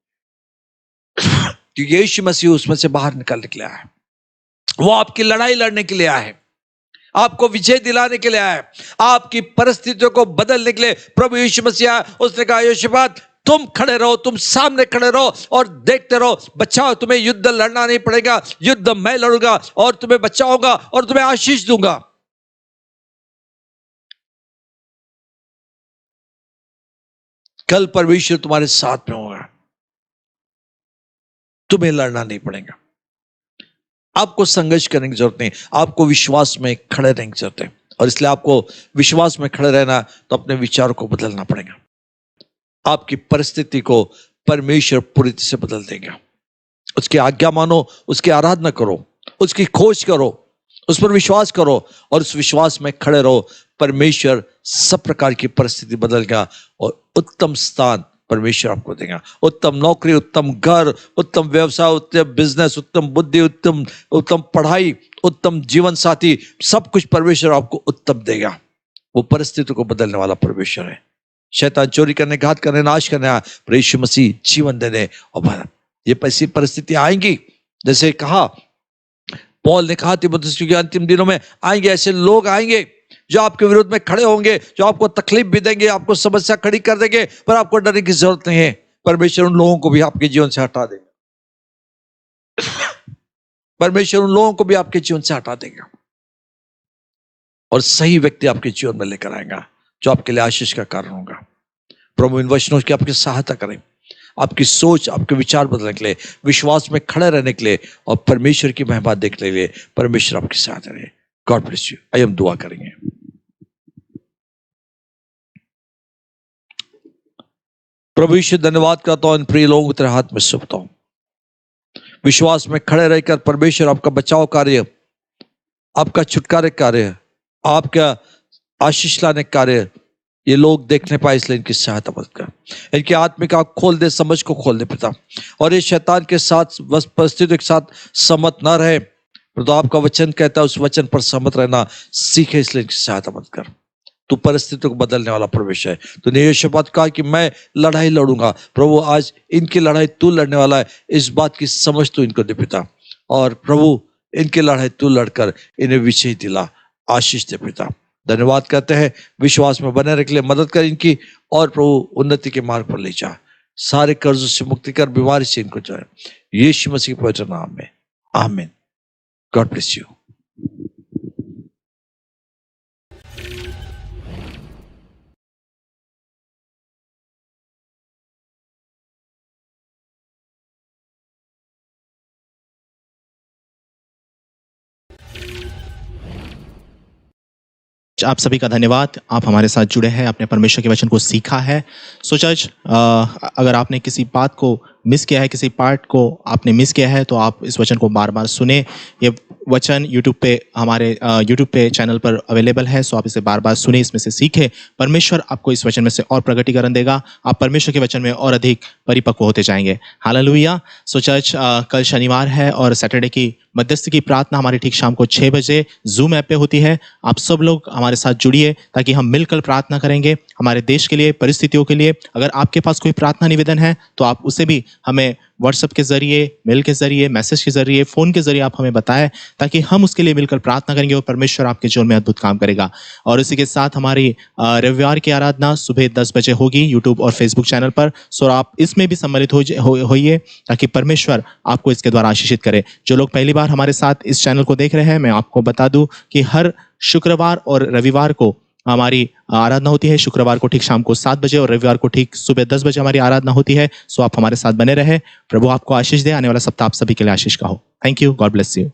क्योंकि यीशु मसीह उसमें से बाहर निकलने के लिए आया है, वो आपकी लड़ाई लड़ने के लिए आया है, आपको विजय दिलाने के लिए आया है, आपकी परिस्थितियों को बदलने के लिए प्रभु यीशु मसीह आया। उसने कहा यहोशप्पात तुम खड़े रहो, तुम सामने खड़े रहो और देखते रहो, बचाओ, तुम्हें युद्ध लड़ना नहीं पड़ेगा, युद्ध मैं लड़ूंगा और तुम्हें बचाऊंगा और तुम्हें आशीष दूंगा। कल परमेश्वर तुम्हारे साथ में होगा, तुम्हें लड़ना नहीं पड़ेगा, आपको संघर्ष करने की जरूरत नहीं, आपको विश्वास में खड़े रहने की जरूरत है। और इसलिए आपको विश्वास में खड़े रहना तो अपने विचारों को बदलना पड़ेगा। आपकी परिस्थिति को परमेश्वर पूरी तरह से बदल देगा। उसकी आज्ञा मानो, उसकी आराधना करो, उसकी खोज करो, उस पर विश्वास करो और उस विश्वास में खड़े रहो। परमेश्वर सब प्रकार की परिस्थिति बदलेगा और उत्तम स्थान परमेश्वर आपको देगा। उत्तम नौकरी, उत्तम घर, उत्तम व्यवसाय, उत्तम बिजनेस, उत्तम बुद्धि, उत्तम पढ़ाई, उत्तम जीवन साथी, सब कुछ परमेश्वर आपको उत्तम देगा। वो परिस्थिति को बदलने वाला परमेश्वर है। शैतान चोरी करने, घात करने, नाश करने आया, पर यीशु मसीह जीवन देने और भला। ये ऐसी परिस्थितियां आएंगी, जैसे कहा पौल ने कहा तीमुथियुस के अंतिम दिनों में आएंगे ऐसे लोग आएंगे जो आपके विरोध में खड़े होंगे, जो आपको तकलीफ भी देंगे, आपको समस्या खड़ी कर देंगे, पर आपको डरने की जरूरत नहीं है। परमेश्वर उन लोगों को भी आपके जीवन से हटा देगा। परमेश्वर उन लोगों को भी आपके जीवन से हटा देगा और सही व्यक्ति आपके जीवन में लेकर आएगा जो आपके लिए आशीष का कारण होगा। प्रभु इन वचनों की आपकी सहायता करें, आपकी सोच, आपके विचार बदलने के लिए, विश्वास में खड़े रहने के लिए और परमेश्वर की महिमा देखने के लिए परमेश्वर आपकी सहायता करें। God bless you. आइए हम दुआ करेंगे। प्रभु यीशु धन्यवाद करता हूं, इन प्रिय लोगों को तेरे हाथ में सौंपता हूं। विश्वास में खड़े रहकर परमेश्वर आपका बचाव कार्य, आपका छुटकारे कार्य, आपका आशीष लाने कार्य ये लोग देखने पाए, इसलिए इनकी सहायता मदद कर, इनकी आत्मिक आंख खोल दे, समझ को खोल दे पिता। और ये शैतान के साथ बस परिस्थितियों के साथ सहमत ना रहे, तो आपका वचन कहता है उस वचन पर सहमत रहना सीखे, इसलिए इनकी सहायता मदद कर। तू परिस्थितियों को बदलने वाला परमेश्वर है। तूने ये शपथ कहा कि मैं लड़ाई लड़ूंगा। प्रभु आज इनकी लड़ाई तू लड़ने वाला है, इस बात की समझ तू इनको दे पिता। और प्रभु इनकी लड़ाई तू लड़कर इन्हें विजय दिला, आशीष दे पिता। धन्यवाद करते हैं, विश्वास में बने रखने के लिए मदद कर इनकी, और प्रभु उन्नति के मार्ग पर ले जा, सारे कर्जों से मुक्ति कर, बीमारी से इनको जाए, यीशु मसीह के पवित्र नाम में, आमीन। God bless you. आप सभी का धन्यवाद, आप हमारे साथ जुड़े हैं, आपने परमेश्वर के वचन को सीखा है। सो चर्च, अगर आपने किसी बात को मिस किया है, किसी पार्ट को आपने मिस किया है, तो आप इस वचन को बार बार सुने। ये वचन यूट्यूब पे, हमारे यूट्यूब पे चैनल पर अवेलेबल है, सो आप इसे बार बार सुने, इसमें से सीखें। परमेश्वर आपको इस वचन में से और प्रगटीकरण देगा, आप परमेश्वर के वचन में और अधिक परिपक्व होते जाएंगे। हालेलुया। सो चर्च, कल शनिवार है और सैटरडे की मध्यस्थी की प्रार्थना हमारी ठीक शाम को 6 बजे जूम ऐप पे होती है। आप सब लोग हमारे साथ जुड़िए ताकि हम मिलकर प्रार्थना करेंगे हमारे देश के लिए, परिस्थितियों के लिए। अगर आपके पास कोई प्रार्थना निवेदन है तो आप उसे भी हमें व्हाट्सएप के जरिए, मेल के जरिए, मैसेज के जरिए, फोन के जरिए आप हमें बताएं, ताकि हम उसके लिए मिलकर प्रार्थना करेंगे और परमेश्वर आपके जीवन में अद्भुत काम करेगा। और इसी के साथ हमारी रविवार की आराधना सुबह 10 बजे होगी यूट्यूब और फेसबुक चैनल पर। सो आप इसमें भी सम्मिलित होइए ताकि परमेश्वर आपको इसके द्वारा आशीषित करे। जो लोग पहली बार हमारे साथ इस चैनल को देख रहे हैं, मैं आपको बता दूं कि हर शुक्रवार और रविवार को हमारी आराधना होती है। शुक्रवार को ठीक शाम को 7 बजे और रविवार को ठीक सुबह 10 बजे हमारी आराधना होती है। सो आप हमारे साथ बने रहे। प्रभु आपको आशीष दे। आने वाला सप्ताह आप सभी के लिए आशीष का हो। Thank you. God bless you.